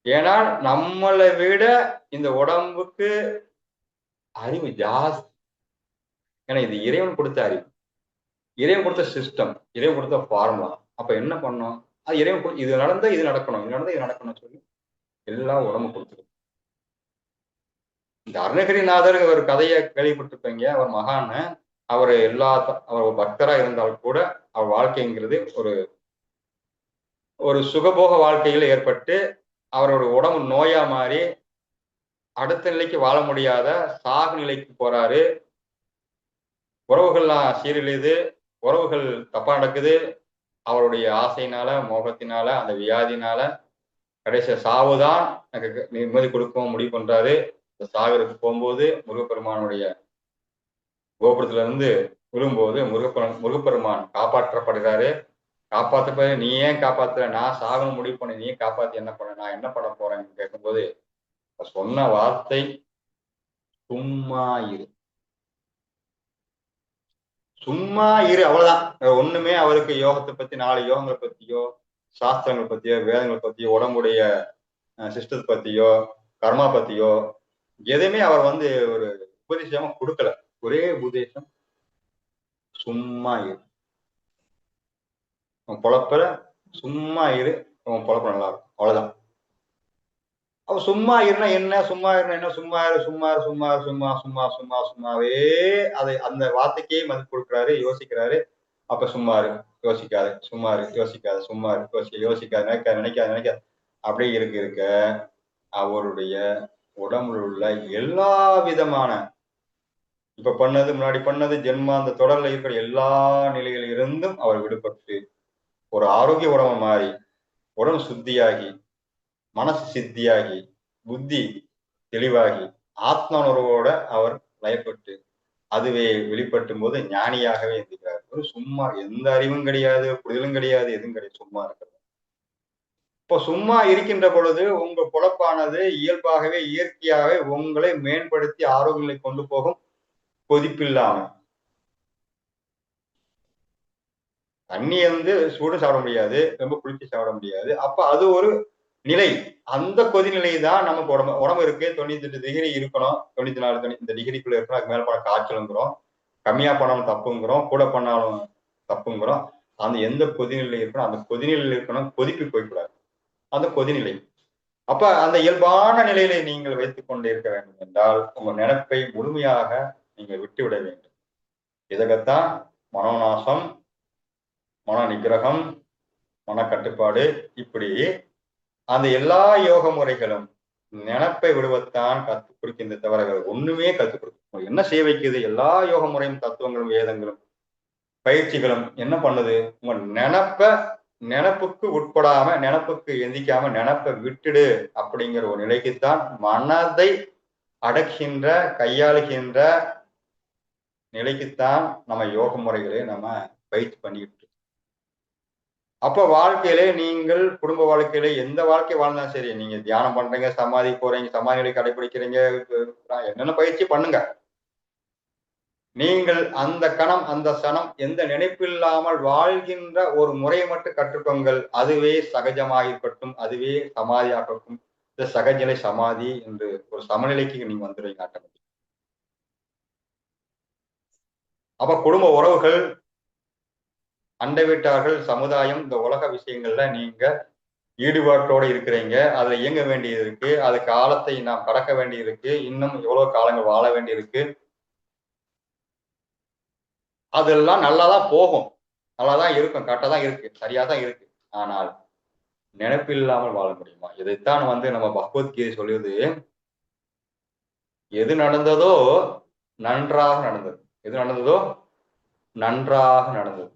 ஏன்னா நம்மளை விட இந்த உடம்புக்கு அறிவு ஜாஸ்தி. ஏன்னா இது இறைவன் கொடுத்த அறிவு, இறைவன் கொடுத்த சிஸ்டம், இறைவன் கொடுத்த ஃபார்முலா. அப்ப என்ன பண்ணணும், அது இறைவன் இது நடந்தா இது நடக்கணும், இது நடந்தா இது நடக்கணும்னு சொல்லி எல்லாம் உடம்பு கொடுத்துருக்கு. இந்த அருணகிரிநாதர் ஒரு கதையை கேள்விப்பட்டிருப்பீங்க. அவர் மகான்னு, அவர் அவர் பக்தரா இருந்தால் கூட அவர் வாழ்க்கைங்கிறது ஒரு சுகபோக வாழ்க்கையில் ஏற்பட்டு அவரோட உடம்பு நோயா மாறி அடுத்த நிலைக்கு வாழ முடியாத சாகு நிலைக்கு போறாரு. உறவுகள்லாம் சீரழியுது, உறவுகள் தப்பா நடக்குது. அவருடைய ஆசையினால, மோகத்தினால, அந்த வியாதினால கடைசியா சாவுதான் எனக்கு நிம்மதி கொடுக்கவும் முடிவு பண்றாரு. சாகருக்கு போகும்போது முருகப்பெருமானுடைய கோபுரத்துல இருந்து விழும்போது முருகப்பெருமான் காப்பாற்றப்படுகிறாரு. காப்பாத்த நீ ஏன் காப்பாத்துற? நான் சாகணும் முடிவு பண்ண, நீ காப்பாத்தி என்ன பண்ண? நான் என்ன பண்ண போறேன்னு கேட்கும்போது சொன்ன வார்த்தை சும்மா இரு. சும்மா இரு, அவ்வளவுதான். ஒண்ணுமே அவருக்கு யோகத்தை பத்தி, 4 யோகங்களை பத்தியோ, சாஸ்திரங்கள் பத்தியோ, வேதங்கள் பத்தியோ, உடம்புடைய சிஸ்டத்தை பத்தியோ, கர்மா பத்தியோ எதையுமே அவர் ஒரு உபதேசமா கொடுக்கல. ஒரே உபதேசம், சும்மா இரு. உன் பொழப்புல சும்மா இரு, உன் பொழப்பு நல்லா இருக்கும், அவ்வளவுதான். அவ சும்மா இருனா என்ன? சும்மா இருனா என்ன? சும்மா இரு, சும்மா இரு, சும்மா இரு, சும்மா சும்மா சும்மா சும்மாவே அதை அந்த வார்த்தைக்கே மதிப்பு கொடுக்குறாரு, யோசிக்கிறாரு. அப்ப சும்மா இரு, யோசிக்காது, சும்மா இரு, யோசிக்காது, சும்மா இரு, யோசிக்காது, நினைக்காது, நினைக்காது, நினைக்காது. அப்படியே இருக்க அவருடைய உடம்புல உள்ள எல்லா விதமான இப்ப பண்ணது, முன்னாடி பண்ணது, ஜென்மா அந்த தொடர்ல இருக்கிற எல்லா நிலைகளில் இருந்தும் அவர் விடுபட்டு ஒரு ஆரோக்கிய உடம்பு மாறி, உடம்பு சுத்தியாகி, மனசு சித்தியாகி, புத்தி தெளிவாகி, ஆத்ம உணர்வோட அவர் லயப்பட்டு அதுவே வெளிப்பட்டும் போது ஞானியாகவே இருக்கிறார். ஒரு சும்மா எந்த அறிவும் கிடையாது, புரிதலும் கிடையாது, எதுவும் கிடையாது, சும்மா இருக்கிறது. இப்போ சும்மா இருக்கின்ற பொழுது உங்க பொழப்பானது இயல்பாகவே இயற்கையாகவே உங்களை மேம்படுத்தி ஆரோக்கியங்களை கொண்டு போகும். கொதிப்பில்லாம தண்ணி சூடு சாப்பிட முடியாது, ரொம்ப குளிச்சு சாப்பிட முடியாது. அப்ப அது ஒரு நிலை. அந்த கொதிநிலை தான் நமக்கு உடம்பு இருக்கு. 98 டிகிரி இருக்கணும், 94 இந்த டிகிரிக்குள்ள இருக்கணும். அதுக்கு மேல போன காய்ச்சலுங்கிறோம், கம்மியா பண்ணாலும் தப்புங்கிறோம், கூட பண்ணாலும் தப்புங்கிறோம். அந்த எந்த கொதிநிலை இருக்கணும், அந்த கொதிநிலையில் இருக்கணும். கொதிப்பு போய்க்கூடாது, அந்த கொதிநிலை. அப்ப அந்த இயல்பான நிலையில நீங்கள் வைத்துக் கொண்டு இருக்க வேண்டும் என்றால் உங்க நினைப்பை முழுமையாக நீங்கள் விட்டுவிட வேண்டும். இதற்குத்தான் மனோநாசம், மன நிகிரகம், மனக்கட்டுப்பாடு, இப்படி அந்த எல்லா யோக முறைகளும் நினப்பை விடுவத்தான் கத்துக் கொடுக்கின்ற தவிர ஒண்ணுமே கத்துக் கொடுக்கும். என்ன செய்ய வைக்குது? எல்லா யோக முறையும், தத்துவங்களும், வேதங்களும், பயிற்சிகளும் என்ன பண்ணுது? உங்க நினப்புக்கு உட்படாம, நினப்புக்கு எந்திக்காம, நினப்பை விட்டுடு அப்படிங்கிற ஒரு நிலைக்குத்தான், மனதை அடக்கின்ற, கையாளுகின்ற நிலைக்குத்தான் நம்ம யோக முறைகளை நம்ம பயிற்சி பண்ணிக்கிட்டு. அப்ப வாழ்க்கையிலே நீங்கள் குடும்ப வாழ்க்கையில எந்த வாழ்க்கை வாழ்ந்தாலும் சரி, நீங்க தியானம் பண்றீங்க, சமாதி போறீங்க, சமாதி நிலை கடைபிடிக்கிறீங்க, என்னென்ன பயிற்சி பண்ணுங்க. நீங்கள் அந்த கணம், அந்த சனம் எந்த நினைப்பில்லாமல் வாழ்கின்ற ஒரு முறையை மட்டும் கற்றுக்கொங்கள். அதுவே சகஜமாக இருக்கட்டும், அதுவே சமாதியாகட்டும். இந்த சகஜநிலை சமாதி என்று ஒரு சமநிலைக்கு நீங்க வந்துடுவீங்க ஆட்டோமேட்டிக். அப்ப குடும்ப உறவுகள், அண்டை வீட்டார்கள், சமுதாயம், இந்த உலக விஷயங்கள்ல நீங்க ஈடுபாட்டோட இருக்கிறீங்க. அதுல இயங்க வேண்டியது இருக்கு. அது காலத்தை நாம் கடக்க வேண்டி இருக்கு. இன்னும் எவ்வளவு காலங்கள் வாழ வேண்டி இருக்கு. அதெல்லாம் நல்லாதான் போகும், நல்லாதான் இருக்கும், கரெக்டா தான் இருக்கு, சரியா தான் இருக்கு. ஆனால் நினைப்பில்லாமல் வாழ முடியுமா? இதைத்தான் நம்ம பகவத்கீதை சொல்லுது. எது நடந்ததோ நன்றாக நடந்தது. எது நடந்ததோ நன்றாக நடந்தது.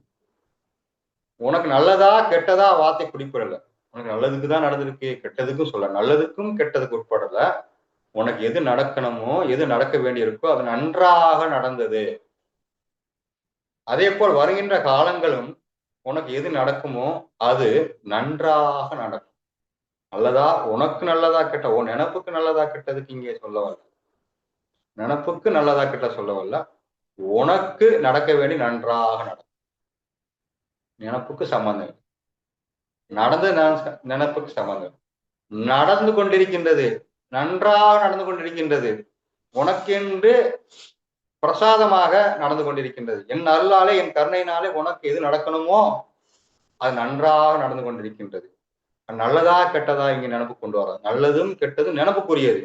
உனக்கு நல்லதா கெட்டதா வார்த்தை குறிப்பிடல. உனக்கு நல்லதுக்கு தான் நடந்திருக்கு, கெட்டதுக்கும் சொல்ல. நல்லதுக்கும் கெட்டதுக்கு உட்படல. உனக்கு எது நடக்கணுமோ, எது நடக்க வேண்டியிருக்கோ அது நன்றாக நடந்தது. அதே போல் வருகின்ற காலங்களும் உனக்கு எது நடக்குமோ அது நன்றாக நடக்கும். நல்லதா, உனக்கு நல்லதா கெட்ட, உன் நினப்புக்கு நல்லதா கெட்டதுக்கு இங்கே சொல்ல வரல. நினப்புக்கு நல்லதா கெட்ட சொல்ல வரல. உனக்கு நடக்க வேண்டி நன்றாக நடக்கும். நினப்புக்கு சம்பந்தம், நடந்து நினப்புக்கு சம்பந்தம். நடந்து கொண்டிருக்கின்றது, நன்றாக நடந்து கொண்டிருக்கின்றது. உனக்கென்று பிரசாதமாக நடந்து கொண்டிருக்கின்றது. என் அருளாலே, என் கருணையினாலே உனக்கு எது நடக்கணுமோ அது நன்றாக நடந்து கொண்டிருக்கின்றது. நல்லதா கெட்டதா இங்க நினப்பு கொண்டு வர. நல்லதும் கெட்டதும் நினப்புக்குரியது.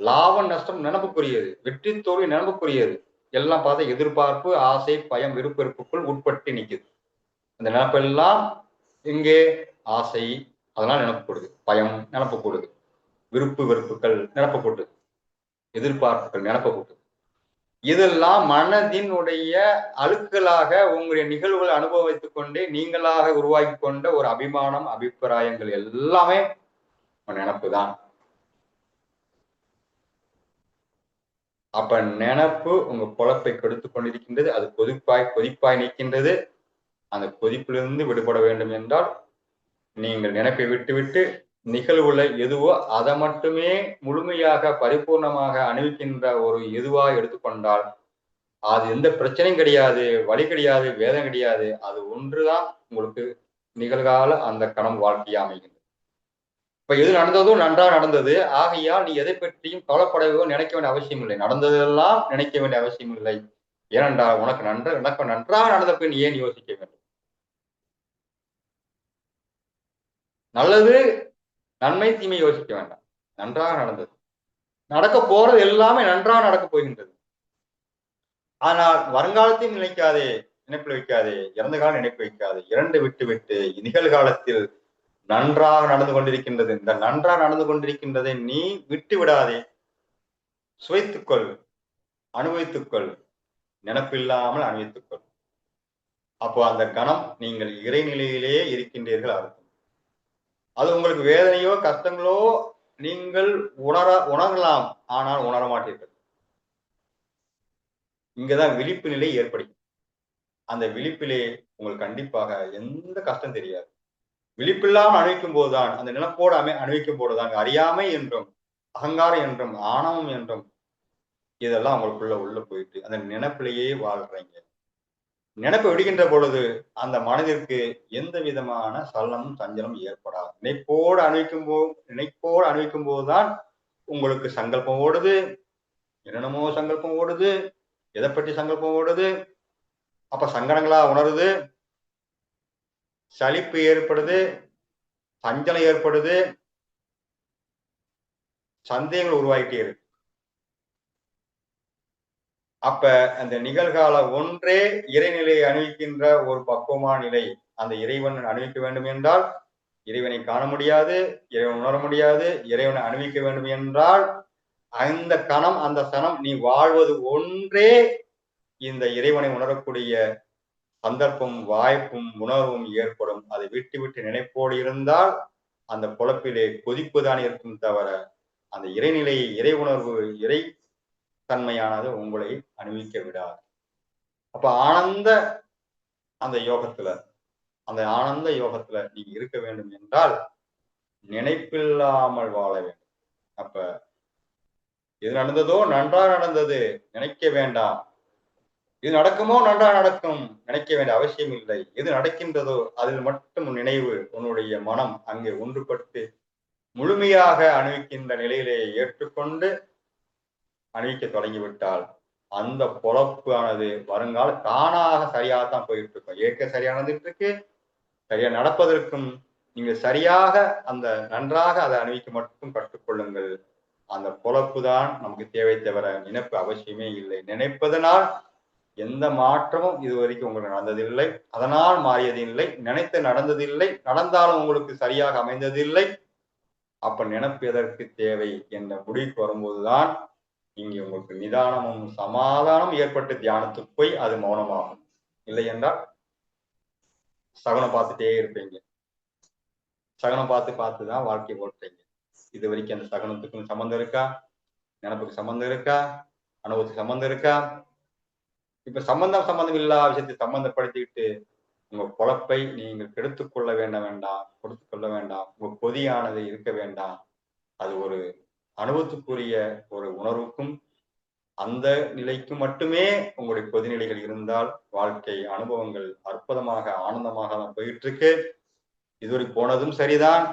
லாபம் நஷ்டம் நினப்புக்குரியது. வெற்றி தோல்வி நினப்புக்குரியது. எல்லாம் பார்த்தா எதிர்பார்ப்பு, ஆசை, பயம், விருப்பெருப்புக்குள் உட்பட்டு நிக்குது. அந்த நினப்பெல்லாம் இங்கே ஆசை, அதனால நினப்பு கொடுது. பயம் நினப்பு கொடுது. விருப்பு வெறுப்புகள் நினப்பு கொடுது. எதிர்பார்ப்புகள் நினப்பு கொடுது. இதெல்லாம் மனதினுடைய அழுக்கலாக உங்களுடைய நிகழ்வுகளை அனுபவித்துக் கொண்டே நீங்களாக உருவாக்கி கொண்ட ஒரு அபிமானம், அபிப்பிராயங்கள் எல்லாமே நினப்பு தான். அப்ப நினப்பு உங்க பொழப்பை கெடுத்துக் கொண்டிருக்கின்றது. அது கொதிப்பாய் நிற்கின்றது. அந்த கொதிப்பிலிருந்து விடுபட வேண்டும் என்றால் நீங்கள் நினைப்பை விட்டுவிட்டு நிகழ்வுல எதுவோ அதை மட்டுமே முழுமையாக பரிபூர்ணமாக அணிவிக்கின்ற ஒரு எதுவா எடுத்துக்கொண்டால் அது எந்த பிரச்சனையும் கிடையாது, வலி கிடையாது, வேதம் கிடையாது. அது ஒன்றுதான் உங்களுக்கு நிகழ்கால அந்த கனவு வாழ்க்கையா அமைகின்றது. இப்ப எது நடந்ததோ நன்றாக நடந்தது. ஆகையால் நீ எதை பற்றியும் கவலைப்படவோ நினைக்க வேண்டிய அவசியம் இல்லை. நடந்ததெல்லாம் நினைக்க வேண்டிய அவசியம் இல்லை. ஏனென்றால் எனக்கு நன்றாக நடந்த பின் ஏன் யோசிக்க வேண்டும்? நல்லது, நன்மை, தீமை யோசிக்க வேண்டாம். நன்றாக நடந்தது. நடக்க போறது எல்லாமே நன்றாக நடக்கப் போகின்றது. ஆனால் வருங்காலத்தையும் நினைக்காதே, நினைப்பில் வைக்காதே, இறந்த காலம் நினைப்பு வைக்காதே. இரண்டு விட்டு நிகழ்காலத்தில் நன்றாக நடந்து கொண்டிருக்கின்றது. இந்த நன்றாக நடந்து கொண்டிருக்கின்றதை நீ விட்டு விடாதே. சுவைத்துக்கொள், அனுபவித்துக்கொள், நினப்பில்லாமல் அனுபவித்துக்கொள். அப்போ அந்த கணம் நீங்கள் இறைநிலையிலேயே இருக்கின்றீர்கள் அர்த்தம். அது உங்களுக்கு வேதனையோ கஷ்டங்களோ நீங்கள் உணரலாம், ஆனால் உணர மாட்டீர்கள். இங்கதான் விழிப்பு நிலை ஏற்படும். அந்த விழிப்பிலே உங்களுக்கு கண்டிப்பாக எந்த கஷ்டம் தெரியாது. விழிப்பில்லாமல் அணிவிக்கும் போதுதான், அந்த நிலப்போடு அணிவிக்கும் போதுதான் அறியாமை என்றும் அகங்காரம் என்றும் ஆணவம் என்றும் இதெல்லாம் உங்களுக்குள்ள உள்ள போயிட்டு அந்த நினைப்பிலேயே வாழ்றீங்க. நினைப்பு விடுகின்ற பொழுது அந்த மனதிற்கு எந்த விதமான சலனமும் சஞ்சலம் ஏற்படாது. நினைப்போடு அணிவிக்கும் போதுதான் உங்களுக்கு சங்கல்பம் ஓடுது, என்னென்னமோ சங்கல்பம் ஓடுது, எதை பற்றி சங்கல்பம் ஓடுது, அப்ப சங்கடங்களா உணருது, சலிப்பு ஏற்படுது, சஞ்சலம் ஏற்படுது, சந்தேகங்கள் உருவாகிட்டே இருக்கு. அப்ப அந்த நிகழ்கால ஒன்றே இறைநிலையை அணிவிக்கின்ற ஒரு பக்குவமான நிலை. அந்த இறைவன் அணிவிக்க வேண்டும் என்றால் இறைவனை காண முடியாது, இறைவன் உணர முடியாது. இறைவனை அணிவிக்க வேண்டும் என்றால் அந்த கணம், அந்த சனம் நீ வாழ்வது ஒன்றே இந்த இறைவனை உணரக்கூடிய சந்தர்ப்பம், வாய்ப்பும், உணர்வும் ஏற்படும். அதை விட்டு நினைப்போடு இருந்தால் அந்த பொழப்பிலே கொதிப்புதான் இருக்கும் தவிர அந்த இறைநிலையை, இறை உணர்வு, இறை தன்மையானது உங்களை அனுபவிக்க விடாது. அப்ப அந்த ஆனந்த யோகத்துல நீங்க இருக்க வேண்டும் என்றால் நினைப்பில்லாமல் வாழ வேண்டும். அப்ப எது நடந்ததோ நன்றாக நடந்தது, நினைக்க வேண்டாம். இது நடக்குமோ நன்றாக நடக்கும், நினைக்க வேண்டிய அவசியம் இல்லை. எது நடக்கின்றதோ அதில் மட்டும் நினைவு, உன்னுடைய மனம் அங்கே ஒன்றுபட்டு முழுமையாக அணிவிக்கின்ற நிலையிலே ஏற்றுக்கொண்டு அணிவிக்க தொடங்கிவிட்டால் அந்த பொழப்பு ஆனது வருங்கால தானாக சரியாகத்தான் போயிட்டு இருக்கும். இயற்கை சரியா நடந்துட்டு இருக்கு. சரியா நடப்பதற்கும் நீங்க சரியாக அந்த நன்றாக அதை அணிவிக்க மட்டும் கற்றுக்கொள்ளுங்கள். அந்த பொழப்பு தான் நமக்கு தேவை தவிர நினைப்பு அவசியமே இல்லை. நினைப்பதனால் எந்த மாற்றமும் இதுவரைக்கும் உங்களுக்கு நடந்ததில்லை, அதனால் மாறியது இல்லை, நினைத்து நடந்ததில்லை, நடந்தாலும் உங்களுக்கு சரியாக அமைந்ததில்லை. அப்ப நினைப்பு எதற்கு தேவை என்ற முடிவுக்கு வரும்போதுதான் இங்கே உங்களுக்கு நிதானமும் சமாதானம் ஏற்பட்டு தியானத்துக்கு போய் அது மௌனமாகும். இல்லை என்றால் சகுனம் பார்த்துட்டே இருப்பீங்க. சகுனம் பார்த்துதான் வாழ்க்கை ஓட்டுறீங்க. இது வரைக்கும் அந்த சகுனத்துக்கும் சம்பந்தம் இருக்கா? நினப்புக்கு சம்பந்தம் இருக்கா? அனுபவத்துக்கு சம்பந்தம் இருக்கா? இப்ப சம்பந்தம் இல்லாத விஷயத்தை சம்பந்தப்படுத்திக்கிட்டு உங்க பொழப்பை நீங்கள் கெடுத்துக் கொள்ள வேண்டாம், கொடுத்துக் கொள்ள வேண்டாம். உங்க பொதியானது இருக்க வேண்டாம். அது ஒரு அனுபவத்துக்குரிய ஒரு உணர்வுக்கும் அந்த நிலைக்கு மட்டுமே உங்களுடைய பொதுநிலைகள் இருந்தால் வாழ்க்கை அனுபவங்கள் அற்புதமாக ஆனந்தமாக தான் போயிட்டு இருக்கு. இதுவரை போனதும் சரிதான்,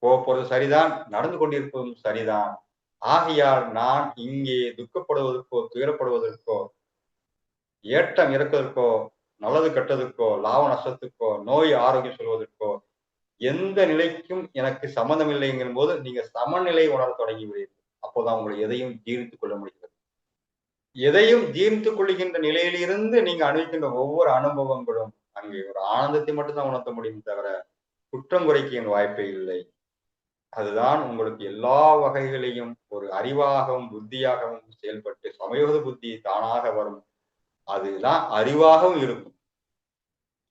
போறது சரிதான், நடந்து கொண்டிருப்பதும் சரிதான். ஆகையால் நான் இங்கே துக்கப்படுவதற்கோ துயரப்படுவதற்கோ ஏற்றம் இறக்குவதற்கோ நல்லது கெட்டதுக்கோ லாப நஷ்டத்துக்கோ நோய் ஆரோக்கியம் சொல்வதற்கோ எந்த நிலைக்கும் எனக்கு சம்மந்தம் இல்லைங்கிற போது நீங்க சமநிலை உணர தொடங்கி விடுவீர்கள். அப்போதான் உங்களை எதையும் ஜீர்ணித்துக் கொள்ள முடிகிறது. எதையும் ஜீர்ணித்துக் கொள்கின்ற நிலையிலிருந்து நீங்க அனுபவிக்கின்ற ஒவ்வொரு அனுபவங்களும் அங்கே ஒரு ஆனந்தத்தை மட்டும்தான் உணர்த்த முடியும் தவிர குற்றம் குறைக்க வாய்ப்பே இல்லை. அதுதான் உங்களுக்கு எல்லா வகைகளையும் ஒரு அறிவாகவும் புத்தியாகவும் செயல்பட்டு சமயோக புத்தி தானாக வரும். அதுதான் அறிவாகவும் இருக்கும்.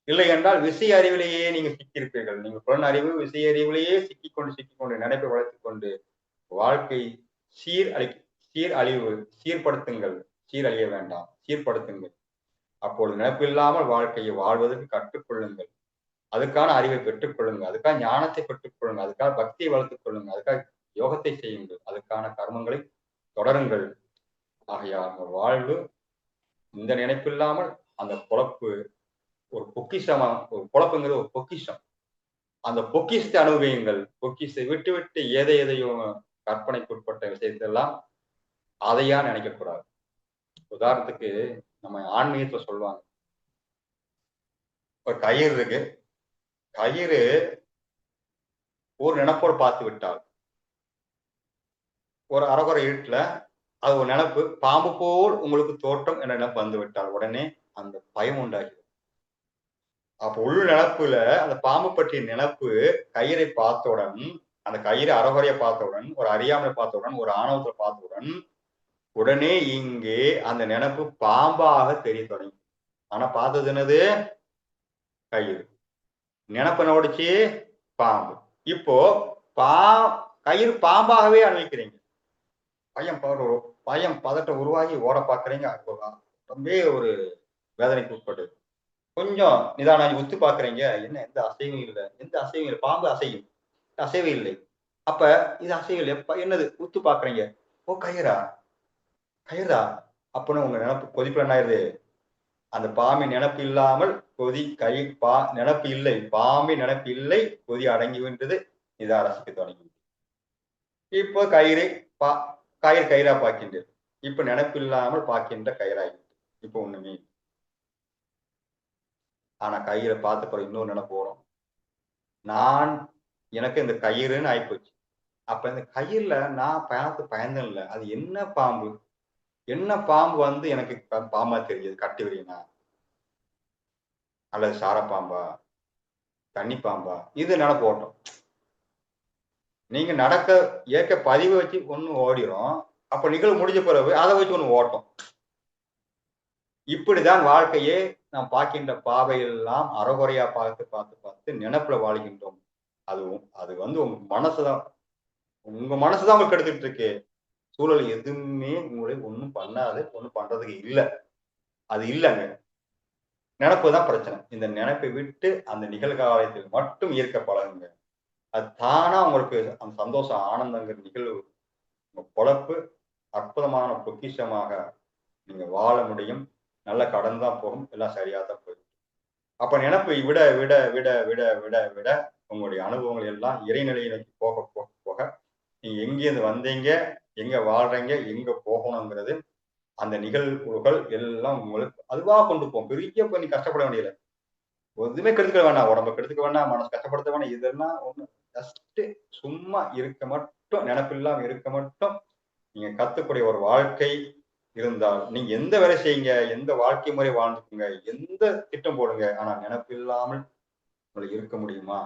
இல்லை என்றால் விஷய அறிவிலேயே நீங்க சிக்கியிருப்பீர்கள். நீங்க புலன் அறிவு விஷய அறிவிலேயே சிக்கிக்கொண்டு நினைப்பை வளர்த்துக் கொண்டு வாழ்க்கை சீர் அழி சீர் அழிவு சீர்படுத்துங்கள். சீரழிய வேண்டாம், சீர்படுத்துங்கள். அப்பொழுது நினைப்பில்லாமல் வாழ்க்கையை வாழ்வதற்கு கற்றுக்கொள்ளுங்கள். அதுக்கான அறிவை பெற்றுக் கொள்ளுங்கள், அதுக்காக ஞானத்தை பெற்றுக் கொள்ளுங்கள், அதுக்காக பக்தியை வளர்த்துக் கொள்ளுங்கள், அதுக்காக யோகத்தை செய்யுங்கள், அதுக்கான கர்மங்களை தொடருங்கள். ஆகையால் வாழ்வு இந்த நினைப்பில்லாமல் அந்த பொழப்பு ஒரு பொக்கிஷமா, ஒரு பொழப்புங்கிறது ஒரு பொக்கிஷம். அந்த பொக்கிஷத்தை அனுபவியுங்கள். பொக்கிஷத்தை விட்டு விட்டு எதையோ கற்பனைக்குட்பட்ட விஷயத்தெல்லாம் அதையா நினைக்க கூடாது. உதாரணத்துக்கு நம்ம ஆன்மீகத்துல சொல்லுவாங்க, ஒரு கயிறு இருக்கு. கயிறு ஒரு நினைப்போடு பார்த்து விட்டால் ஒரு அரைகுறை இருட்டுல அது ஒரு நினப்பு பாம்பு போல் உங்களுக்கு தோற்றம் என்ற நினைப்பு வந்து விட்டால் உடனே அந்த பயம் உண்டாகிறது. அப்ப உள் நினப்புல அந்த பாம்பு பற்றிய நினப்பு கயிறை பார்த்தவுடன், அந்த கயிறு அரைகுறைய பார்த்தவுடன், ஒரு அறியாமை பார்த்தவுடன், ஒரு ஆணவத்தை பார்த்தவுடன் உடனே இங்கே அந்த நினப்பு பாம்பாக தெரிய தொடங்கி. ஆனா பார்த்தது என்னது? கயிறு. நினப்பு என்ன ஓடிச்சு? பாம்பு. இப்போ பா கயிறு பாம்பாகவே அனுபவிக்கிறீங்க. பயம் பதட்டம் உருவாகி ஓட பாக்குறீங்க. ரொம்பவே ஒரு வேதனைக்கு உட்பட்டது. கொஞ்சம் நிதானம் உத்து பாக்குறீங்க. என்ன எந்த அசைவும் இல்லை, எந்த அசைவும் இல்லை. பாம்பு அசையும், அசைவு இல்லை. அப்ப இது அசைவு இல்லை. என்னது? உத்து பாக்குறீங்க. ஓ கயிறா, கயிறா அப்படின்னு உங்க நினப்பு கொதிப்புல என்ன ஆயிருது? அந்த பாம்பின் நினப்பு இல்லாமல் கொதி நினப்பு இல்லை, பாம்பின் நினப்பு இல்லை, கொதி அடங்கி விட்டது. நிதான ரசிக்க தொடங்கி. இப்போ கயிறு கயிறா பார்க்கின்றது. இப்ப நினைப்பு இல்லாமல் பார்க்கின்ற கயிறாகி. இப்ப ஒண்ணுமே. ஆனா கயிறை பார்த்த பிறகு இன்னொரு நினைப்பு வரும். நான் எனக்கு இந்த கயிறுன்னு ஆயிப்போச்சு. அப்ப இந்த கயிறுல நான் பயந்தேன் இல்ல. அது என்ன பாம்பு? என்ன பாம்பு வந்து எனக்கு பாம்பா தெரியுது? கட்டு விரியனா? அல்லது சாரப்பாம்பா? தண்ணி பாம்பா? இது நினைப்பு ஓட்டம். நீங்க ஏற்க பதிவு வச்சு ஒண்ணு ஓடிரும். அப்ப நிகழ்வு முடிஞ்ச பிறகு அதை வச்சு ஒண்ணு ஓட்டம். இப்படிதான் வாழ்க்கையே நாம் பார்க்கின்ற பாவையெல்லாம் அறகுறையா பார்த்து நினைப்புல வாழ்கின்றோம். அது வந்து உங்க மனசுதான் உங்களுக்கு எடுத்துட்டு இருக்கு. சூழல் எதுவுமே உங்களை ஒண்ணும் பண்ணாது, ஒண்ணும் பண்றதுக்கு இல்ல. அது இல்லங்க. நினைப்பு தான் பிரச்சனை. இந்த நினைப்பை விட்டு அந்த நிகழ்காலத்தில் மட்டும் ஈர்க்க பழகுங்க. அது தானா உங்களுக்கு அந்த சந்தோஷம், ஆனந்தங்கிற நிகழ்வு உங்க பொழப்பு அற்புதமான பொக்கிஷமாக நீங்க வாழ முடியும். நல்லா கடந்து தான் போகும். எல்லாம் சரியா தான் போயிடும். அப்ப நினைப்பை விட விட விட விட விட விட உங்களுடைய அனுபவங்கள் எல்லாம் இறைநிலையை நோக்கி போக போக போக நீங்க எங்கேருந்து வந்தீங்க, எங்க வாழ்றீங்க, எங்க போகணுங்கிறது அந்த நிகழ்வுகள் எல்லாம் உங்களுக்கு அதுவா கொண்டு போகும். பெரிய பண்ணி கஷ்டப்பட வேண்டியதில்லை. எதுவுமே கெடுத்துக்க வேண்டாம். உடம்ப கெடுத்துக்க வேண்டாம், மனசு கஷ்டப்படுத்த வேண்டாம். இதெல்லாம் ஒண்ணு ஜஸ்ட் சும்மா இருக்க மட்டும், நினைப்பில்லாம இருக்க மட்டும் நீங்க கத்துக்கூடிய ஒரு வாழ்க்கை இருந்தால் நீங்க எந்த வேலை செய்யுங்க, எந்த வாழ்க்கை முறை வாழ்ந்துக்குங்க, எந்த திட்டம் போடுங்க. ஆனா நினைப்பு இல்லாமல் உங்களுக்கு இருக்க முடியுமா?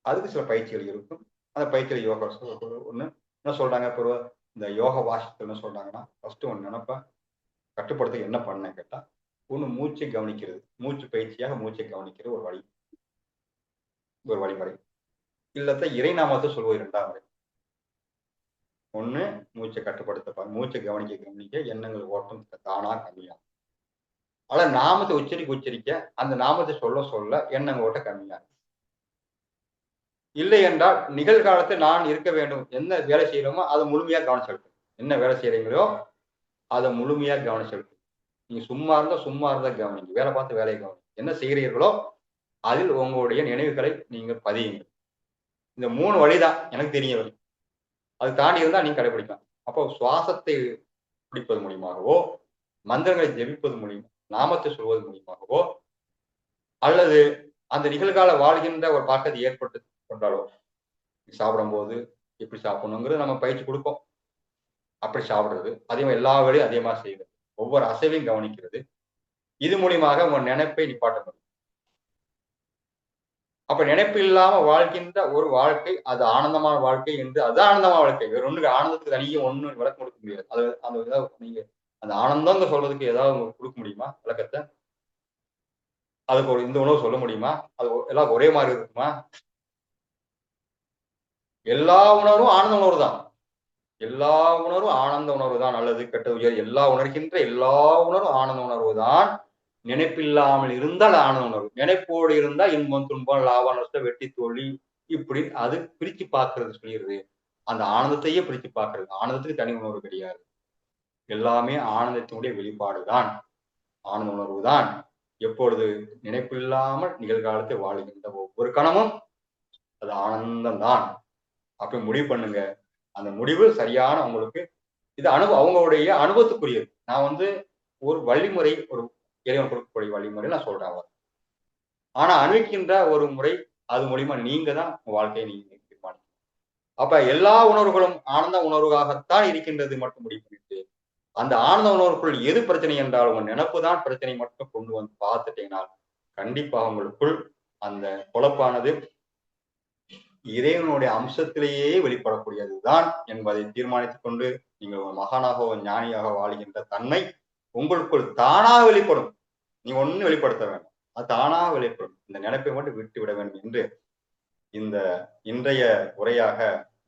அதுக்கு சில பயிற்சிகள் இருக்கும். அந்த பயிற்சியில யோகா ஒண்ணு என்ன சொல்றாங்க? இந்த யோக வாசித்தல் என்ன சொல்றாங்கன்னா, ஃபர்ஸ்ட் ஒண்ணு நினைப்ப கட்டுப்படுத்த என்ன பண்ணேன்னு கேட்டா, ஒண்ணு மூச்சை கவனிக்கிறது. மூச்சு பயிற்சியாக மூச்சை கவனிக்கிறது ஒரு வழிமுறை. இல்லத்த இறைநாமத்தை சொல்வது 2ஆம் முறை. ஒண்ணு மூச்சை கட்டுப்படுத்த மூச்சை கவனிக்க எண்ணங்கள் ஓட்டம் தானா கம்மியாகும். ஆனா நாமத்தை உச்சரிக்க அந்த நாமத்தை சொல்ல எண்ணங்கள் ஓட்டம் கம்மியாகும். இல்லை என்றால் நிகழ்காலத்தை நான் இருக்க வேண்டும். என்ன வேலை செய்யறோமோ அதை முழுமையா கவனம் செலுத்தும். என்ன வேலை செய்யறீங்களோ அதை முழுமையா கவனம் செலுத்தும். நீங்க சும்மா இருந்தா கவனிங்க. வேலை பார்த்து வேலையை கவனிங்க. என்ன செய்கிறீர்களோ அதில் உங்களுடைய நினைவுகளை நீங்க பதியுங்கள். இந்த 3 வழிதான் எனக்கு தெரிய வழி. அது தாண்டி இருந்தா நீங்க கடைபிடிக்கலாம். அப்போ சுவாசத்தை பிடிப்பது மூலியமாகவோ, மந்திரங்களை ஜெபிப்பது மூலியமா, நாமத்தை சொல்வது மூலியமாகவோ, அல்லது அந்த நிகழ்கால வாழ்கின்ற ஒரு பழக்கத்தை ஏற்பட்டு கொண்டாலோ, சாப்பிடும்போது எப்படி சாப்பிடணுங்கிறது நம்ம பயிற்சி கொடுப்போம். அப்படி சாப்பிடுறது, அதே மாதிரி எல்லா வேலையும் அதே மாதிரி செய்வது, ஒவ்வொரு அசைவையும் கவனிக்கிறது. இது மூலியமாக உங்க நினைப்பை நிப்பாட்ட முடியும். அப்ப நினைப்பு இல்லாம வாழ்கின்ற ஒரு வாழ்க்கை அது ஆனந்தமான வாழ்க்கை என்று, அது ஆனந்தமான வாழ்க்கை. வேற ஒண்ணு ஆனந்தத்துக்கு தனியே ஒண்ணு விளக்கம் கொடுக்க முடியாது. அது அந்த ஏதாவது நீங்க அந்த ஆனந்தம்னு சொல்றதுக்கு ஏதாவது கொடுக்க முடியுமா விளக்கத்தை? அதுக்கு ஒரு இந்த உணவு சொல்ல முடியுமா? அது எல்லாம் ஒரே மாதிரி இருக்குமா? எல்லா உணர்வும் ஆனந்த உணர்வு தான். எல்லா உணர்வும் ஆனந்த உணர்வு தான். நல்லது கெட்டது உயர் எல்லா உணர்கின்ற எல்லா உணர்வும் ஆனந்த உணர்வு தான். நினைப்பில்லாமல் இருந்தால் ஆனந்த உணர்வு. நினைப்போடு இருந்தால் இன்பம் துன்பம் லாபம் நஷ்டம் வெற்றி தோல்வி இப்படி அது பிரிச்சு பார்க்கறது சொல்லிடுது. அந்த ஆனந்தத்தையே பிரிச்சு பார்க்கறது. ஆனந்தத்துக்கு தனி உணர்வு கிடையாது. எல்லாமே ஆனந்தத்தினுடைய வெளிப்பாடுதான். ஆனந்த உணர்வு தான். எப்பொழுது நினைப்பில்லாமல் நிகழ்காலத்தை வாழுகின்ற ஒவ்வொரு கணமும் அது ஆனந்தம் தான். அப்படி முடிவு பண்ணுங்க. அந்த முடிவு சரியான உங்களுக்கு இது அவங்களுடைய அனுபவத்துக்குரியது. நான் ஒரு வழிமுறை, ஒரு இறைவன் கொடுக்கக்கூடிய வழிமுறை நான் சொல்றேன். ஆனா அனுபவிக்கின்ற ஒரு முறை அது மூலியமா நீங்க தான் உங்க வாழ்க்கையை நீங்க தீர்மானிக்கணும். அப்ப எல்லா உணர்வுகளும் ஆனந்த உணர்வாகத்தான் இருக்கின்றது மட்டும் முடிவு பண்ணிட்டு, அந்த ஆனந்த உணர்வுக்குள் எது பிரச்சனை என்றால் உங்க நினைப்பு தான் பிரச்சனை மட்டும் கொண்டு வந்து பார்த்துட்டீங்கன்னா, கண்டிப்பாக உங்களுக்குள் அந்த பொழப்பானது இறைவனுடைய அம்சத்திலேயே வெளிப்படக்கூடியதுதான் என்பதை தீர்மானித்துக் கொண்டு நீங்கள் ஒரு மகானாக ஒரு ஞானியாக வாழ்கின்ற தன்மை உங்களுக்குள் தானாக வெளிப்படும். நீங்க ஒண்ணு வெளிப்படுத்த வேண்டாம். அது தானாக வெளிப்படும். இந்த நினைப்பை மட்டும் விட்டு விட வேண்டும் என்று இந்த இன்றைய உரையாக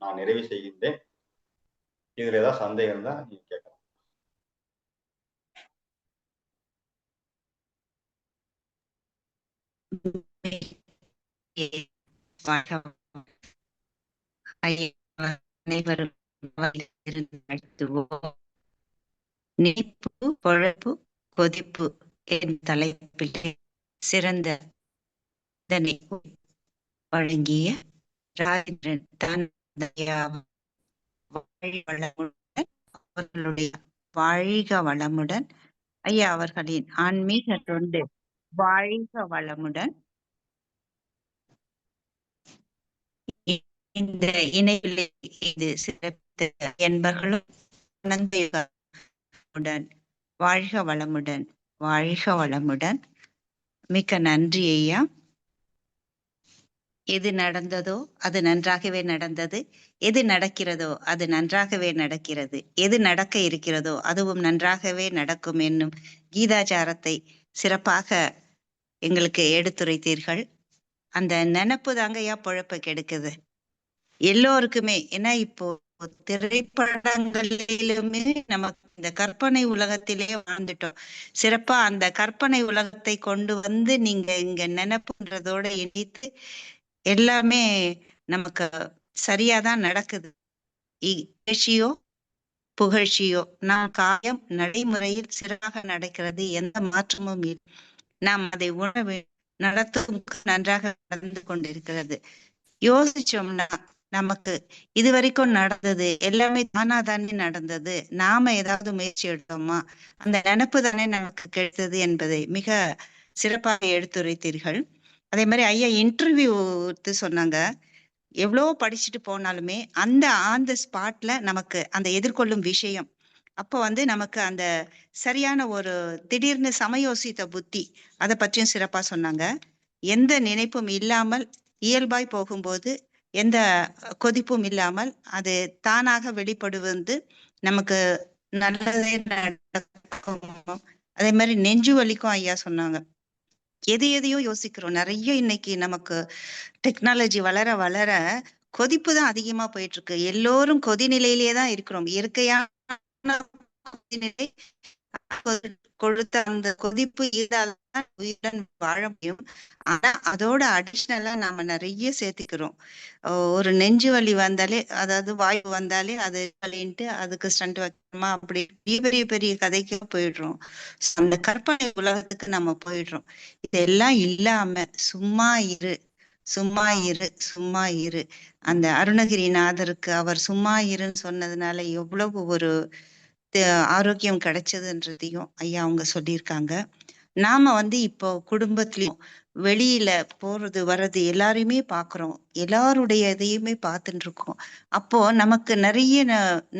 நான் நிறைவு செய்கின்றேன். இதுல ஏதாவது சந்தேகம் இருந்தா நீங்க கேட்கலாம். அனைவரும் நினைப்பு பொழப்பு கொதிப்பு என் தலைப்பில் சிறந்த வழங்கிய ராஜேந்திரன் தான் அவர்களுடைய வாழ்க வளமுடன் ஐயா அவர்களின் ஆன்மீக தொண்டு வாழ்க வளமுடன். இந்த இணைப்பில் இது சிறப்பு என்பர்களும் வாழ்க வளமுடன், வாழ்க வளமுடன். மிக்க நன்றி ஐயா. எது நடந்ததோ அது நன்றாகவே நடந்தது, எது நடக்கிறதோ அது நன்றாகவே நடக்கிறது, எது நடக்க இருக்கிறதோ அதுவும் நன்றாகவே நடக்கும் என்னும் கீதாச்சாரத்தை சிறப்பாக எங்களுக்கு எடுத்துரைத்தீர்கள். அந்த நினைப்பு தாங்கய்யா பொழப்ப கெடுக்குது எல்லோருக்குமே. ஏன்னா இப்போ திரைப்படங்களிலுமே நமக்கு இந்த கற்பனை உலகத்திலே வாழ்ந்துட்டோம். சிறப்பா அந்த கற்பனை உலகத்தை கொண்டு வந்து நீங்க இங்க நினைப்புன்றதோட இணைத்து எல்லாமே நமக்கு சரியாதான் நடக்குது. இகழ்ச்சியோ புகழ்ச்சியோ நாம் காயம் நடைமுறையில் சிறப்பாக நடக்கிறது, எந்த மாற்றமும் இல்லை. நாம் அதை உணவு நடத்தும் நன்றாக நடந்து கொண்டிருக்கிறது. யோசிச்சோம்னா நமக்கு இதுவரைக்கும் நடந்தது எல்லாமே தானே நடந்தது, நாம ஏதாவது முயற்சி எடுத்தோமா, அந்த நினைப்பு தானே நமக்கு கிடைத்தது என்பதை மிக சிறப்பாக எடுத்துரைத்தீர்கள். அதே மாதிரி ஐயா இன்டர்வியூ சொன்னாங்க, எவ்வளோ படிச்சுட்டு போனாலுமே அந்த ஆன் த ஸ்பாட்ல நமக்கு அந்த எதிர்கொள்ளும் விஷயம் அப்போ நமக்கு அந்த சரியான ஒரு திடீர்னு சமயோசித்த புத்தி அதை பற்றியும் சிறப்பா சொன்னாங்க. எந்த நினைப்பும் இல்லாமல் இயல்பாய் போகும்போது எந்த கொதிப்பும் இல்லாமல் அது தானாக வெளிப்படுவது நமக்கு நல்லதே நடக்கும். அதே மாதிரி நெஞ்சு வலிக்கும் ஐயா சொன்னாங்க. எதையோ யோசிக்கிறோம் நிறைய. இன்னைக்கு நமக்கு டெக்னாலஜி வளர வளர கொதிப்பு தான் அதிகமா போயிட்டு இருக்கு. எல்லோரும் கொதிநிலையிலேயே தான் இருக்கிறோம். இயற்கையான கொதிநிலை கொடுத்த அந்த கொதிப்பு ஈடால்தான் உயிருடன் வாழ முடியும். ஆனா அதோட அடிஷ்னலா நாம நிறைய சேர்த்துக்கிறோம். ஒரு நெஞ்சு வலி வந்தாலே, அதாவது வாயு வந்தாலே அது வலின்ட்டு அதுக்கு ஸ்டண்ட் வைக்கணுமா, அப்படி பெரிய பெரிய கதைக்கு போயிடுறோம். அந்த கற்பனை உலகத்துக்கு நம்ம போயிடுறோம். இதெல்லாம் இல்லாம சும்மா இரு, சும்மா இரு, சும்மா இரு. அந்த அருணகிரிநாதருக்கு அவர் சும்மா இருன்னு சொன்னதுனால எவ்வளவு ஒரு ஆரோக்கியம் கிடைச்சதுன்றதையும் ஐயா அவங்க சொல்லியிருக்காங்க. நாம இப்போ குடும்பத்திலயும் வெளியில போறது வர்றது எல்லாரையுமே பாக்குறோம். எல்லாருடைய இதையுமே பார்த்துட்டு இருக்கோம். அப்போ நமக்கு நிறைய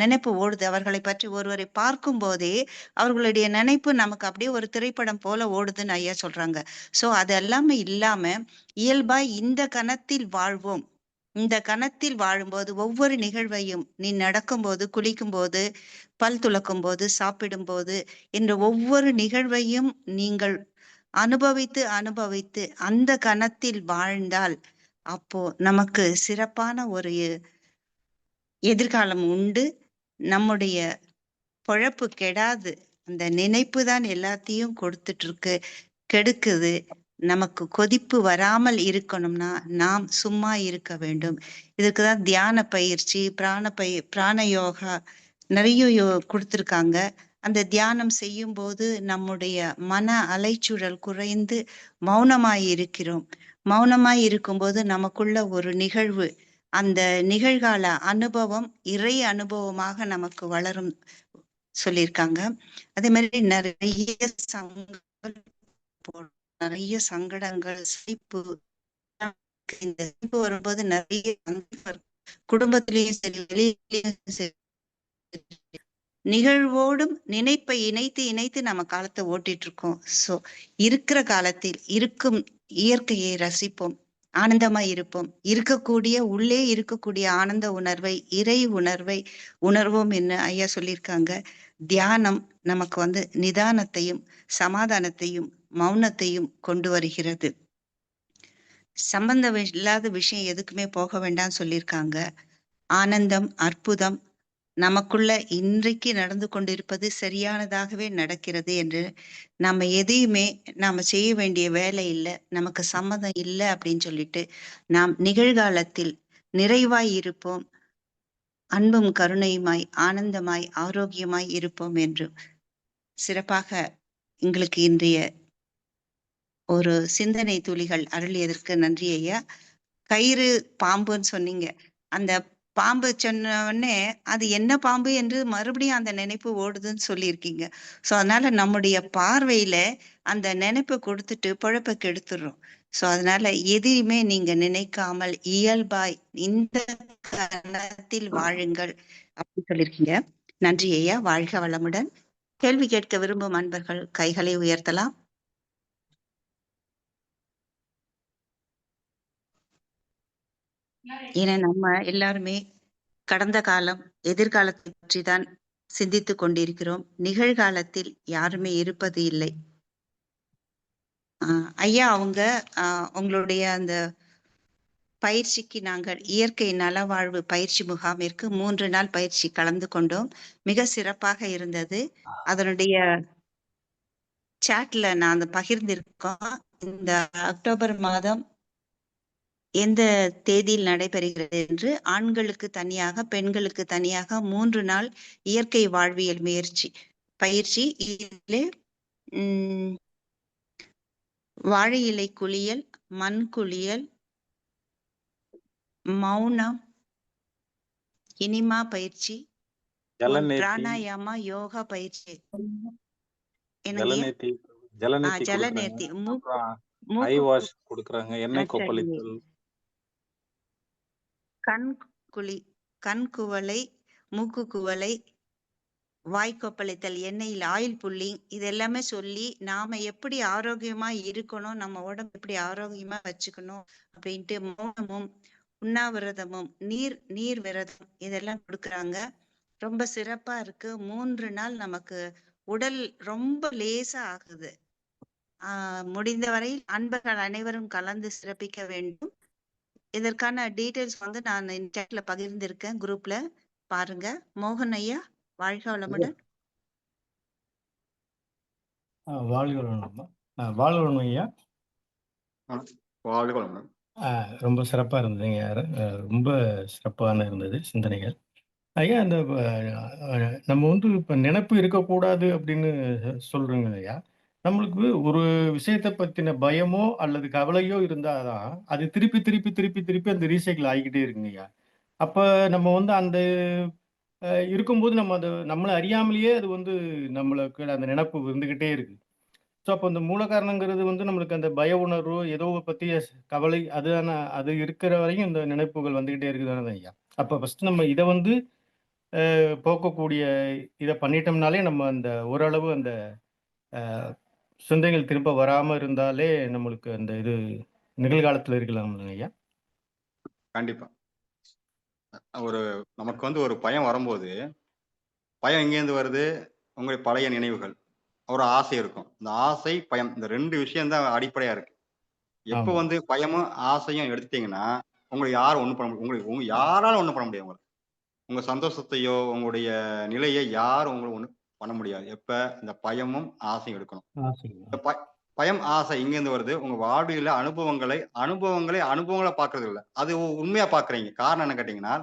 நினைப்பு ஓடுது. அவர்களை பற்றி ஒருவரை பார்க்கும் போதே அவர்களுடைய நினைப்பு நமக்கு அப்படியே ஒரு திரைப்படம் போல ஓடுதுன்னு ஐயா சொல்றாங்க. சோ அது எல்லாமே இல்லாம இயல்பாய் இந்த கணத்தில் வாழ்வோம். இந்த கணத்தில் வாழும்போது ஒவ்வொரு நிகழ்வையும் நீ நடக்கும்போது, குளிக்கும்போது, பல் துலக்கும் போது, சாப்பிடும்போது என்ற ஒவ்வொரு நிகழ்வையும் நீங்கள் அனுபவித்து அனுபவித்து அந்த கணத்தில் வாழ்ந்தால் அப்போ நமக்கு சிறப்பான ஒரு எதிர்காலம் உண்டு. நம்முடைய பொழப்பு கெடாது. அந்த நினைப்பு தான் எல்லாத்தையும் கொடுத்துட்டு இருக்கு, கெடுக்குது. நமக்கு கொதிப்பு வராமல் இருக்கணும்னா நாம் சும்மா இருக்க வேண்டும். இதுக்குதான் தியான பயிற்சி, பிராண யோகா நிறைய கொடுத்திருக்காங்க. அந்த தியானம் செய்யும் போது நம்முடைய மன அலைச்சூழல் குறைந்து மௌனமாய் இருக்கிறோம். மௌனமாய் இருக்கும்போது நமக்குள்ள ஒரு நிகழ்வு, அந்த நிகழ்கால அனுபவம் இறை அனுபவமாக நமக்கு வளரும் சொல்லியிருக்காங்க. அதே மாதிரி நிறைய நிறைய சங்கடங்கள், சிரிப்பு, இந்த சிரிப்பு வரும்போது நிறைய குடும்பத்திலையும் சரி, வெளியிலையும் சரி, நிகழ்வோடும் நினைப்பை இணைத்து இணைத்து நம்ம காலத்தை ஓட்டிட்டு இருக்கோம். சோ இருக்கிற காலத்தில் இருக்கும் இயற்கையை ரசிப்போம், ஆனந்தமாய் இருப்போம். இருக்கக்கூடிய உள்ளே இருக்கக்கூடிய ஆனந்த உணர்வை, இறை உணர்வை உணர்வோம் என்று ஐயா சொல்லியிருக்காங்க. தியானம் நமக்கு நிதானத்தையும் சமாதானத்தையும் மௌனத்தையும் கொண்டு வருகிறது. சம்பந்தம் இல்லாத விஷயம் எதுக்குமே போக வேண்டாம்னு சொல்லியிருக்காங்க. ஆனந்தம், அற்புதம் நமக்குள்ள இன்றைக்கு நடந்து கொண்டிருப்பது சரியானதாகவே நடக்கிறது என்று நம்ம எதையுமே நாம செய்ய வேண்டிய வேலை இல்லை, நமக்கு சம்மதம் இல்லை அப்படின்னு சொல்லிட்டு நாம் நிகழ்காலத்தில் நிறைவாய் இருப்போம், அன்பும் கருணையுமாய் ஆனந்தமாய் ஆரோக்கியமாய் இருப்போம் என்று சிறப்பாக எங்களுக்கு இன்றைய ஒரு சிந்தனை துளிகள் அருளியதற்கு நன்றி ஐயா. கயிறு பாம்புன்னு சொன்னீங்க. அந்த பாம்பு சொன்ன உடனே அது என்ன பாம்பு என்று மறுபடியும் அந்த நினைப்பு ஓடுதுன்னு சொல்லியிருக்கீங்க. சோ அதனால நம்முடைய பார்வையில அந்த நினைப்பை கொடுத்துட்டு பொழப்ப கெடுத்துடுறோம். சோ அதனால எதையுமே நீங்க நினைக்காமல் இயல்பாய் இந்த கணத்தில் வாழுங்கள் அப்படின்னு சொல்லியிருக்கீங்க. நன்றி ஐயா. வாழ்க வளமுடன். கேள்வி கேட்க விரும்பும் அன்பர்கள் கைகளை உயர்த்தலாம். ஏன்னா நம்ம எல்லாருமே கடந்த காலம், எதிர்காலத்தை பற்றி தான் சிந்தித்துக் கொண்டிருக்கிறோம். நிகழ்காலத்தில் யாருமே இருப்பது இல்லை. ஐயா அவங்க உங்களுடைய அந்த பயிற்சிக்கு நாங்கள் இயற்கை நலவாழ்வு பயிற்சி முகாமிற்கு 3 நாள் பயிற்சி கலந்து கொண்டோம். மிக சிறப்பாக இருந்தது. அதனுடைய சாட்ல நான் பகிர்ந்திருக்கோம். இந்த அக்டோபர் மாதம் எந்த தேதியில் நடைபெறுகிறது என்று ஆண்களுக்கு தனியாக, பெண்களுக்கு தனியாக 3 நாள் இயற்கை வாழ்வியல் பயிற்சி. இதிலே வாழை இலை குளியல், மண் குளியல், மௌனம், இனிமா பயிற்சி, பிராணாயாமா, யோகா பயிற்சி, ஜலநேர்த்தி, கண் குவளை, மூக்கு குவளை, வாய்க்கொப்பளித்தல், எண்ணெயில் ஆயில் புல்லிங், இது எல்லாமே சொல்லி நாம எப்படி ஆரோக்கியமா இருக்கணும், நம்ம உடம்பு எப்படி ஆரோக்கியமா வச்சுக்கணும் அப்படின்ட்டு மௌனமும் உண்ணாவிரதமும் நீர் விரதம் இதெல்லாம் கொடுக்குறாங்க. ரொம்ப சிறப்பா இருக்கு. 3 நாள் நமக்கு உடல் ரொம்ப லேசா ஆகுது. முடிந்தவரை அன்பர்கள் அனைவரும் கலந்து சிறப்பிக்க வேண்டும். இதற்கான டீடைல்ஸ் நான் சாட்ல பகிர்ந்திருக்கேன், குரூப்ல பாருங்க. மோகன் ஐயா, வாழ்க வளமுடன். வாழ்க வளமுடன். வாழ்க வளமுடன் ஐயா. வாழ்க வளமுடன். ரொம்ப சிறப்பா இருந்ததுங்க. ரொம்ப சிறப்பான இருந்தது சிந்தனைகள் ஐயா. அந்த நம்ம இப்ப நினைப்பு இருக்கக்கூடாது அப்படின்னு சொல்றீங்க ஐயா. நம்மளுக்கு ஒரு விஷயத்தை பத்தின பயமோ அல்லது கவலையோ இருந்தாதான் அது திருப்பி திருப்பி திருப்பி திருப்பி அந்த ரீசைக்கிள் ஆகிக்கிட்டே இருக்குங்க ஐயா. அப்ப நம்ம அந்த இருக்கும்போது நம்ம அதை நம்மளை அறியாமலேயே அது நம்மளுக்கு அந்த நினைப்பு இருந்துகிட்டே இருக்கு. ஸோ அப்போ இந்த மூல காரணங்கிறது வந்து நம்மளுக்கு அந்த பய உணர்வு ஏதோ பற்றிய கவலை அது இருக்கிற வரையும் இந்த நினைப்புகள் வந்துக்கிட்டே இருக்குதானே ஐயா. அப்போ ஃபஸ்ட்டு நம்ம இதை வந்து போக்கக்கூடிய இதை பண்ணிட்டோம்னாலே நம்ம அந்த ஓரளவு அந்த சிந்தைகள் திரும்ப வராமல் இருந்தாலே நம்மளுக்கு அந்த இது நிகழ்காலத்தில் இருக்கலாம் ஐயா. கண்டிப்பா நமக்கு வந்து ஒரு பயம் வரும்போது, பயம் எங்கேருந்து வருது? உங்களுடைய பழைய நினைவுகள், ஒரு ஆசை இருக்கும். இந்த ஆசை, பயம் இந்த 2 விஷயம் தான் அடிப்படையா இருக்கு. எப்ப ஆமா. வந்து பயமும் ஆசையும் எடுத்துட்டீங்கன்னா, உங்களுக்கு யாரும் ஒண்ணும் பண்ண முடியாது. உங்களுக்கு யாராலும் ஒண்ணும் பண்ண முடியாது உங்களுக்கு. உங்க சந்தோஷத்தையோ, உங்களுடைய நிலையை யாரும் உங்களுக்கு ஒண்ணும் பண்ண முடியாது. எப்ப இந்த பயமும் ஆசையும் எடுக்கணும். இந்த பயம், ஆசை எங்கேருந்து வருது? உங்க வாழ்வியல அனுபவங்களா பார்க்கறது இல்ல. அது உண்மையா பார்க்குறீங்க. காரணம் என்ன கேட்டீங்கன்னா,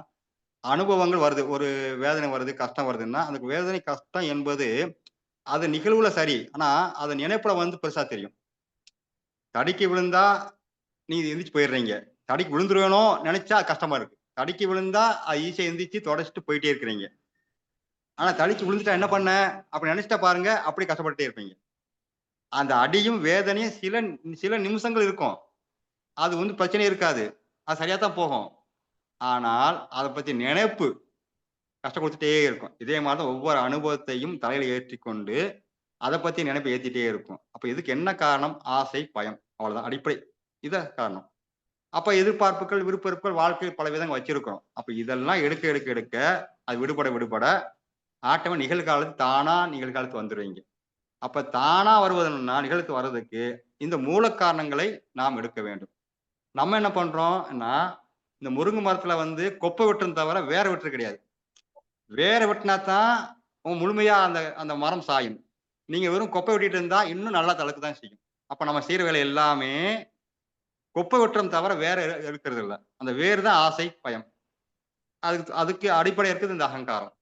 அனுபவங்கள் வருது. ஒரு வேதனை வருது, கஷ்டம் வருதுன்னா, அந்த வேதனை, கஷ்டம் என்பது அது நிகழ்வுல சரி. ஆனா, அது நினைப்புல வந்து பெருசா தெரியும். தடுக்கி விழுந்தா நீங்க எந்திரிச்சு போயிடுறீங்க. தடுக்கி விழுந்துருவேனோ நினைச்சா கஷ்டமா இருக்கு. தடுக்கி விழுந்தா ஈஸியா எந்திரிச்சு தொடச்சிட்டு போயிட்டே இருக்கிறீங்க. ஆனா தடுக்கி விழுந்துட்டா என்ன பண்ண? அப்படி நினைச்சிட்டா பாருங்க, அப்படியே கஷ்டப்பட்டுட்டே இருப்பீங்க. அந்த அடியும் வேதனையும் சில நிமிஷங்கள் இருக்கும். அது வந்து பிரச்சனை இருக்காது. அது சரியா தான் போகும். ஆனால் அத பத்தி நினைப்பு கஷ்டம் குடுத்துட்டே இருக்கும். இதே மாரி தான் ஒவ்வொரு அனுபவத்தையும் தலையில ஏற்றிக்கொண்டு, அத பத்தி நினைப்பு ஏத்திட்டே இருக்கும். அப்ப இதுக்கு என்ன காரணம்? ஆசை, பயம். அவ்வளவுதான் அடிப்படை. இதான் காரணம். அப்ப எதிர்பார்ப்புகள், விருப்பங்கள் வாழ்க்கையில் பல விதங்கள் வச்சிருக்கிறோம். அப்ப இதெல்லாம் எடுக்க அது விடுபட தானா நிகழ்காலத்துக்கு வந்துருவீங்க. அப்ப தானா வருவதுன்னா நிகழ்த்து வர்றதுக்கு இந்த மூல காரணங்களை நாம் எடுக்க வேண்டும். நம்ம என்ன பண்றோம்னா, இந்த முருங்கை மரத்துல வந்து கொப்பை வெட்டுறத தவிர வேற வெட்டுறது கிடையாது. வேற வெட்டினா தான் முழுமையா அந்த அந்த மரம் சாயும். நீங்க வெறும் கொப்பை வெட்டிட்டு இருந்தா இன்னும் நல்லா தழைக்க தான் செய்யும். அப்ப நம்ம செய்யற வேலை எல்லாமே கொப்பை வெட்டுறத தவிர வேற எடுக்கிறது இல்ல. அந்த வேர் தான் ஆசை, பயம். அதுக்கு அடிப்படை இருக்குது இந்த அகங்காரம்.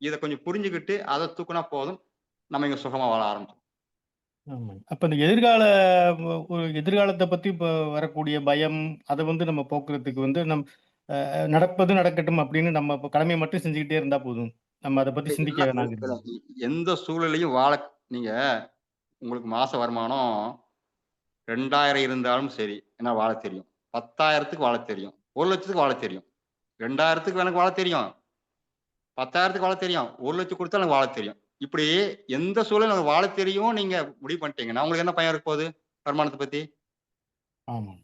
இத கொஞ்சம் புரிஞ்சுகிட்டு அத தூக்குனா போதும். நம்ம இங்க சுகமா வாழ ஆரம்பிச்சோம். ஆமாங்க. அப்ப இந்த ஒரு எதிர்காலத்த பத்தி இப்ப வரக்கூடிய பயம், அத வந்து நம்ம போக்குறதுக்கு வந்து நடப்பது நடக்கட்டும் அப்படின்னு நம்ம இப்ப கடமைய மட்டும் செஞ்சுக்கிட்டே இருந்தா போதும். நம்ம அத பத்தி சிந்திக்க வேணாங்கிறீங்க. எந்த சூழலையும் நீங்க உங்களுக்கு மாச வருமானம் 2000 இருந்தாலும் சரி, என்ன வாழ தெரியும். 10,000க்கு வாழ தெரியும். 1,00,000க்கு வாழ தெரியும். 2,000க்கு எனக்கு வாழ தெரியும். 10,000க்கு வாழ தெரியும். 1,00,000 கொடுத்தா எனக்கு வாழ தெரியும். இப்படி எந்த சூழலும் எனக்கு வாழ தெரியும் நீங்க முடிவு பண்ணிட்டீங்கன்னா, உங்களுக்கு என்ன பயம் இருக்க போகுது? வருமானத்த பத்தி? ஆமா.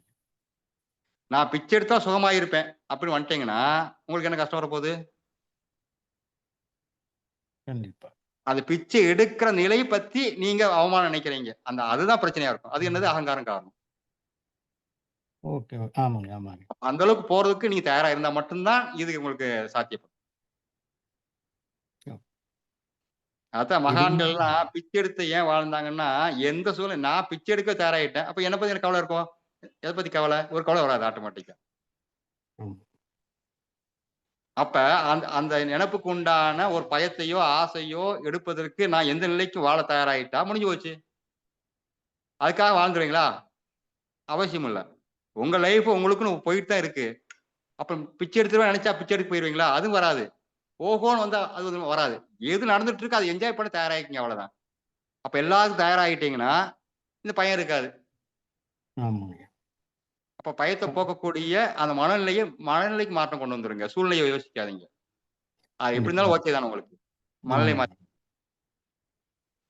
நான் பிச்சை எடுத்தா சுகமா இருப்பேன். அப்படின்னு வந்துட்டீங்கன்னா, உங்களுக்கு என்ன கஷ்டம் வரப்போகுது? கண்டிப்பா. அது பிச்சை எடுக்கிற நிலை பத்தி நீங்க அவமானம் நினைக்கிறீங்க. அதுதான் பிரச்சனையா இருக்கும். அது என்னது? அகங்காரம் காரணம். ஓகே. ஆமாங்க, ஆமாங்க. அந்த அளவுக்கு போறதுக்கு நீங்க தயாரா இருந்தா மட்டும் தான் இது உங்களுக்கு சாத்தியப்படும். அதான் மகான்கள்லாம் பிச்சை எடுத்து ஏன் வாழ்ந்தாங்கன்னா, எந்த சூழல் நான் பிச்சை எடுக்க தயாராயிட்டேன். அப்ப என்ன பத்தி எனக்கு கவலை இருக்கும்? எத பத்தி கவலை? ஒரு கவலை வராது ஆட்டோமேட்டிக்கா. ம். அப்ப அந்த நினைப்புக்கு உண்டான ஒரு பயத்தையோ, ஆசையோ எடுப்பதற்கு நான் எந்த நிலைக்கு வாழ தயாராயிட்டா முடிஞ்சு போச்சு. அதுக்காக வாழ்ந்துருவீங்களா? அவசியம் இல்ல. உங்க லைஃப் உங்களுக்குன்னு போயிட்டு தான் இருக்கு. அப்ப பிச்சை எடுத்துருவேன் நினைச்சா பிச்சை எடுக்க போயிருவீங்களா? அதுவும் வராது. ஓஹோன்னு வந்தா அது வராது. எது நடந்துட்டு இருக்கோ அத என்ஜாய் பண்ண தயாராகிக்கங்க அவ்வளவுதான். அப்ப எல்லாத்துக்கும் தயாராகிட்டீங்கன்னா, இந்த பயம் இருக்காது. ஆமாங்க. அப்ப பயத்த போக்கக்கூடிய அந்த மனநிலைக்கு மாற்றம் கொண்டு வந்துருங்க. சூழ்நிலைய யோசிக்காதீங்க. அது எப்படி கண்டிப்பா. இருந்தாலும் ஓகே தானே உங்களுக்கு. மனநிலை ஆமாங்க. மாத்தி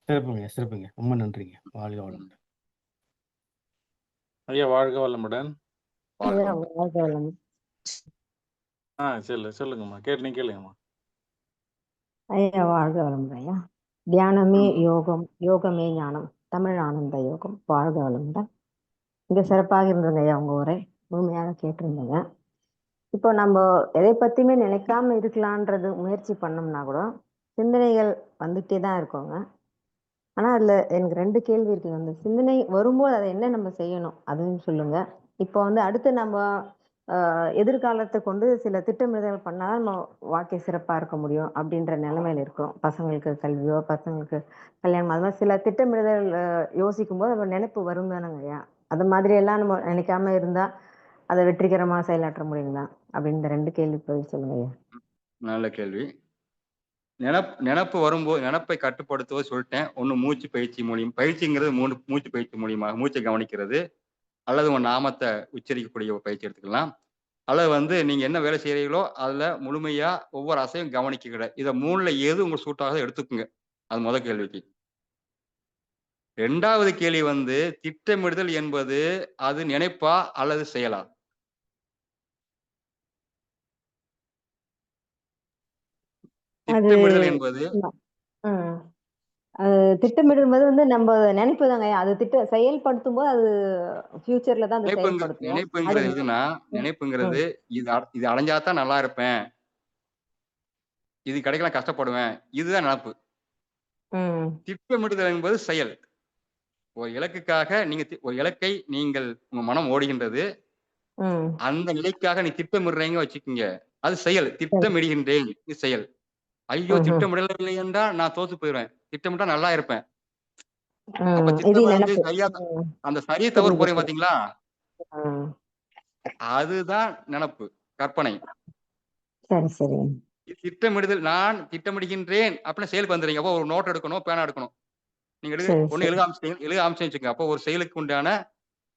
சிறப்புங்க, சிறப்புங்க. ரொம்ப நன்றிங்க. வாழ்க வளமுடன். ஐயா வாழ்க வளமுடன். வாழ்க ஐயா வளமுடன். வாழ்க வளமுடன். சொல்லுங்கம்மா. நீங்க கேளுங்கம்மா. ஐயா வாழ்க வளமுடன் ஐயா. தியானமே யோகம், யோகமே ஞானம், தமிழ் ஆனந்த யோகம். வாழ்க வளமுடன். இங்க சிறப்பாக இருந்ததுங்க ஐயா உங்க உரை. முழுமையாக கேட்டிருந்தேங்க. இப்போ நம்ம எதை பத்தியுமே நினைக்காம இருக்கலான்றது முயற்சி பண்ணோம்னா கூட சிந்தனைகள் வந்துட்டே தான் இருக்கோங்க. ஆனா அதுல எனக்கு 2 கேள்வி இருக்குங்க. அந்த சிந்தனை வரும்போது அதை என்ன நம்ம செய்யணும் அதுவும் சொல்லுங்க. இப்போ அடுத்து நம்ம எதிர்காலத்தை கொண்டு சில திட்டமிடுதல் பண்ணால் நம்ம வாழ்க்கை சிறப்பா இருக்க முடியும் அப்படின்ற நிலைமையில இருக்கோம். பசங்களுக்கு கல்வியோ, பசங்களுக்கு கல்யாணம், அது மாதிரி சில திட்டமிடுதல் யோசிக்கும் போது நம்ம நினைப்பு வரும் தானங்க ஐயா. அது மாதிரி எல்லாம் நம்ம நினைக்காம இருந்தா அதை வெற்றிகரமா செயலாற்ற முடியுங்களா அப்படின்னு இந்த 2 கேள்வி பதில் சொல்லுங்க ஐயா. நல்ல கேள்வி. நினப்பு வரும்போது நினப்பை கட்டுப்படுத்துவது சொல்லிட்டேன். ஒண்ணு மூச்சு பயிற்சி மூலியம் பயிற்சிங்கிறது 3 மூச்சு பயிற்சி மூலியமாக மூச்சை கவனிக்கிறது, அல்லது உங்க நாமத்தை உச்சரிக்கக்கூடிய ஒரு பயிற்சி எடுத்துக்கலாம். அல்லது நீங்க என்ன வேலை செய்றீங்களோ அதுல முழுமையா ஒவ்வொரு அசைவும் கவனிக்கக்கூட. இத 3ல எது உங்களுக்கு சூட் ஆகுதோ எடுத்துக்குங்க. அது முதல் கேள்விக்கு. 2வது கேள்வி திட்டமிடுதல் என்பது அது நினைப்பா அல்லது செயலா? அது திட்டமிடுதல் என்பது ம். அது திட்டமிடும்போது நம்ம நினைப்பு தாங்க. அது செயல்படுத்தும் போது அது ஃபியூச்சர்ல தான் அது செயல்படுத்துவோம். அது நினைப்புங்கிறது எதுனா நினைப்புங்கிறது இது அடைஞ்சாதான் நல்லா இருப்பேன், இது கிடைக்கலாம் கஷ்டப்படுவேன், இதுதான் நினப்பு. திட்டமிடுதல் என்பது செயல். ஒரு இலக்குக்காக ஒரு இலக்கை நீங்கள் உங்க மனம் ஓடுகின்றது. அந்த நிலைக்காக நீ திட்டமிடுறீங்க வச்சுக்கோங்க, அது செயல். திட்டமிடுகின்றேன், இது செயல். ஐயோ திட்டமிடவில்லை என்றால் நான் தோத்து போயிடுவேன், திட்டமிட்டா நல்லா இருப்பேன். அப்ப திட்டம் சரியா அந்த சரியை தவறு போறீங்க பாத்தீங்களா, அதுதான் நினப்பு, கற்பனை. சரி சரி. திட்டமிடுதல் நான் திட்டமிடுகின்றேன் அப்படின்னு செயலுக்கு வந்துடுறீங்க. அப்போ ஒரு நோட் எடுக்கணும், பேனா எடுக்கணும். நீங்க எழுத ஆரம்பிச்சு அப்போ ஒரு செயலுக்கு உண்டான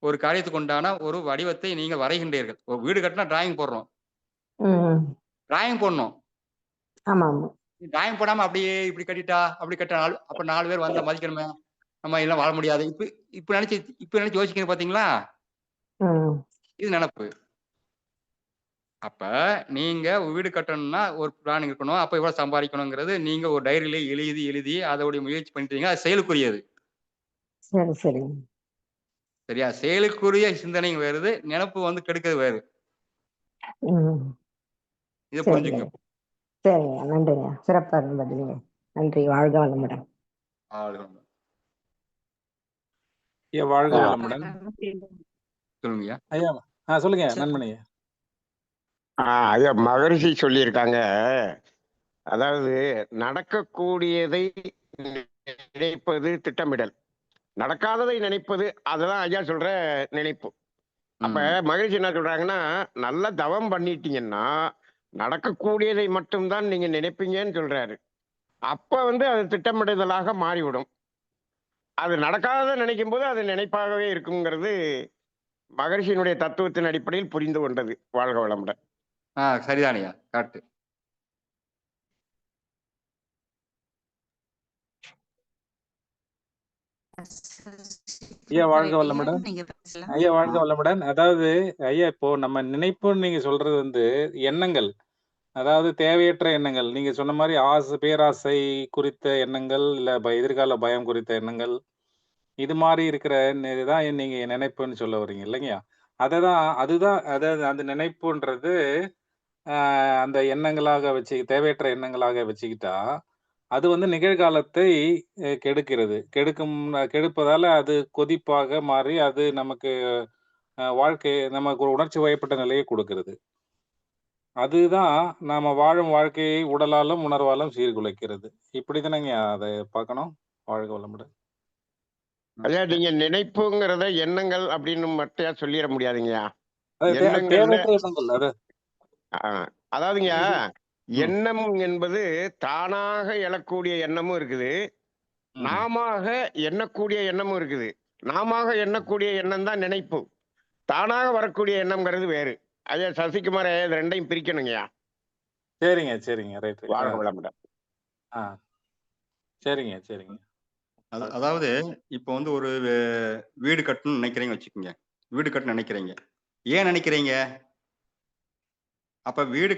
ஒரு காரியத்துக்கு உண்டான ஒரு வடிவத்தை நீங்க வரைகின்றீர்கள். ஒரு வீடு கட்டினா டிராயிங் போடுறோம், டிராயிங் போடணும். டிராயிங் போடாம அப்படியே இப்படி கட்டிட்டா அப்படி கட்ட அப்ப 4 பேர் வந்தா மதிக்கணுமே, நம்ம எல்லாம் வாழ முடியாது. இப்ப நினைச்சு யோசிக்கணும் பாத்தீங்களா, இது நினப்பு. அப்ப நீங்க வீடு கட்டணும்னா ஒரு பிளான் இருக்கணும். அப்ப இவ்வளவு சம்பாதிக்கணுங்கிறது நீங்க ஒரு டைரியில எழுதி அதோடைய முயற்சி பண்ணிட்டீங்க. அது செயலுக்குரியது. சரி சரி. சரியா? செயலுக்குரிய சிந்தனை வேறு, நினப்பு கெடுக்கிறது வேறு. இதை புரிஞ்சுக்கணும். சரிங்க, நன்றிங்க. சிறப்பா இருந்தது. நன்றி. வாழ்க வளமுடன். வாழ்க வளமுடன். சொல்லுங்க ஐயா. சொல்லுங்க நண்பனே. ஐயா, மகரிஷி சொல்லியிருக்காங்க, அதாவது நடக்கக்கூடியதை நினைப்பது திட்டமிடல், நடக்காததை நினைப்பது அதுதான் ஐயா சொல்ற நினைப்பு. அப்ப மகரிஷி என்ன சொல்றாங்கன்னா, நல்ல தவம் பண்ணிட்டீங்கன்னா நடக்கக்கூடியதை மட்டும்தான் நீங்க நினைப்பீங்கன்னு சொல்றாரு. அப்ப அது திட்டமிடுதலாக மாறிவிடும். அது நடக்காத நினைக்கும் போது அது நினைப்பாகவே இருக்குங்கிறது மகரிஷியினுடைய தத்துவத்தின் அடிப்படையில் புரிந்து கொண்டது. வாழ்க வளமுடன். சரிதானையா, கரெக்ட். ஐயா வாழ்க வளமுடன். ஐயா வாழ்க வளமுடன். அதாவது ஐயா இப்போ நம்ம நினைப்புன்னு நீங்க சொல்றது எண்ணங்கள், அதாவது தேவையற்ற எண்ணங்கள். நீங்க சொன்ன மாதிரி பேராசை குறித்த எண்ணங்கள், இல்ல எதிர்கால பயம் குறித்த எண்ணங்கள், இது மாதிரி இருக்கிற இதுதான் நீங்க நினைப்புன்னு சொல்ல வர்றீங்க இல்லைங்கய்யா? அதுதான் அதாவது அந்த நினைப்புன்றது அந்த எண்ணங்களாக தேவையற்ற எண்ணங்களாக வச்சுக்கிட்டா அது நிகழ்காலத்தை கெடுப்பதால அது கொதிப்பாக மாறி அது நமக்கு நமக்கு ஒரு உணர்ச்சி வயப்பட்ட நிலையை கொடுக்கிறது. அதுதான் நாம வாழும் வாழ்க்கையை உடலாலும் உணர்வாலும் சீர்குலைக்கிறது. இப்படிதானங்க அதை பார்க்கணும். வாழ்க வளமுடன். ஐயா, நீங்க நினைப்புங்கிறத எண்ணங்கள் அப்படின்னு மட்டும் சொல்லிட முடியாதுங்கய்யா. அதாவதுங்க, எண்ணம் என்பது தானாக எழக்கூடிய எண்ணமும் இருக்குது, நாம எண்ணக்கூடிய எண்ணமும் இருக்குது. நாம எண்ணக்கூடிய எண்ணம் தான் நினைப்பு. தானாக வரக்கூடிய எண்ணம்ங்கிறது வேறு. ஐயா சசிகுமார், இது ரெண்டையும் பிரிக்கணுங்கய்யா. சரிங்க சரிங்க, ரைட். வாழ்க வளமுடன். சரிங்க சரிங்க. அதாவது இப்போ ஒரு வீடு கட்டணும்னு நினைக்கிறீங்க வச்சுக்கோங்க. வீடு கட்டணும் நினைக்கிறீங்க, ஏன் நினைக்கிறீங்க? அப்ப வீடு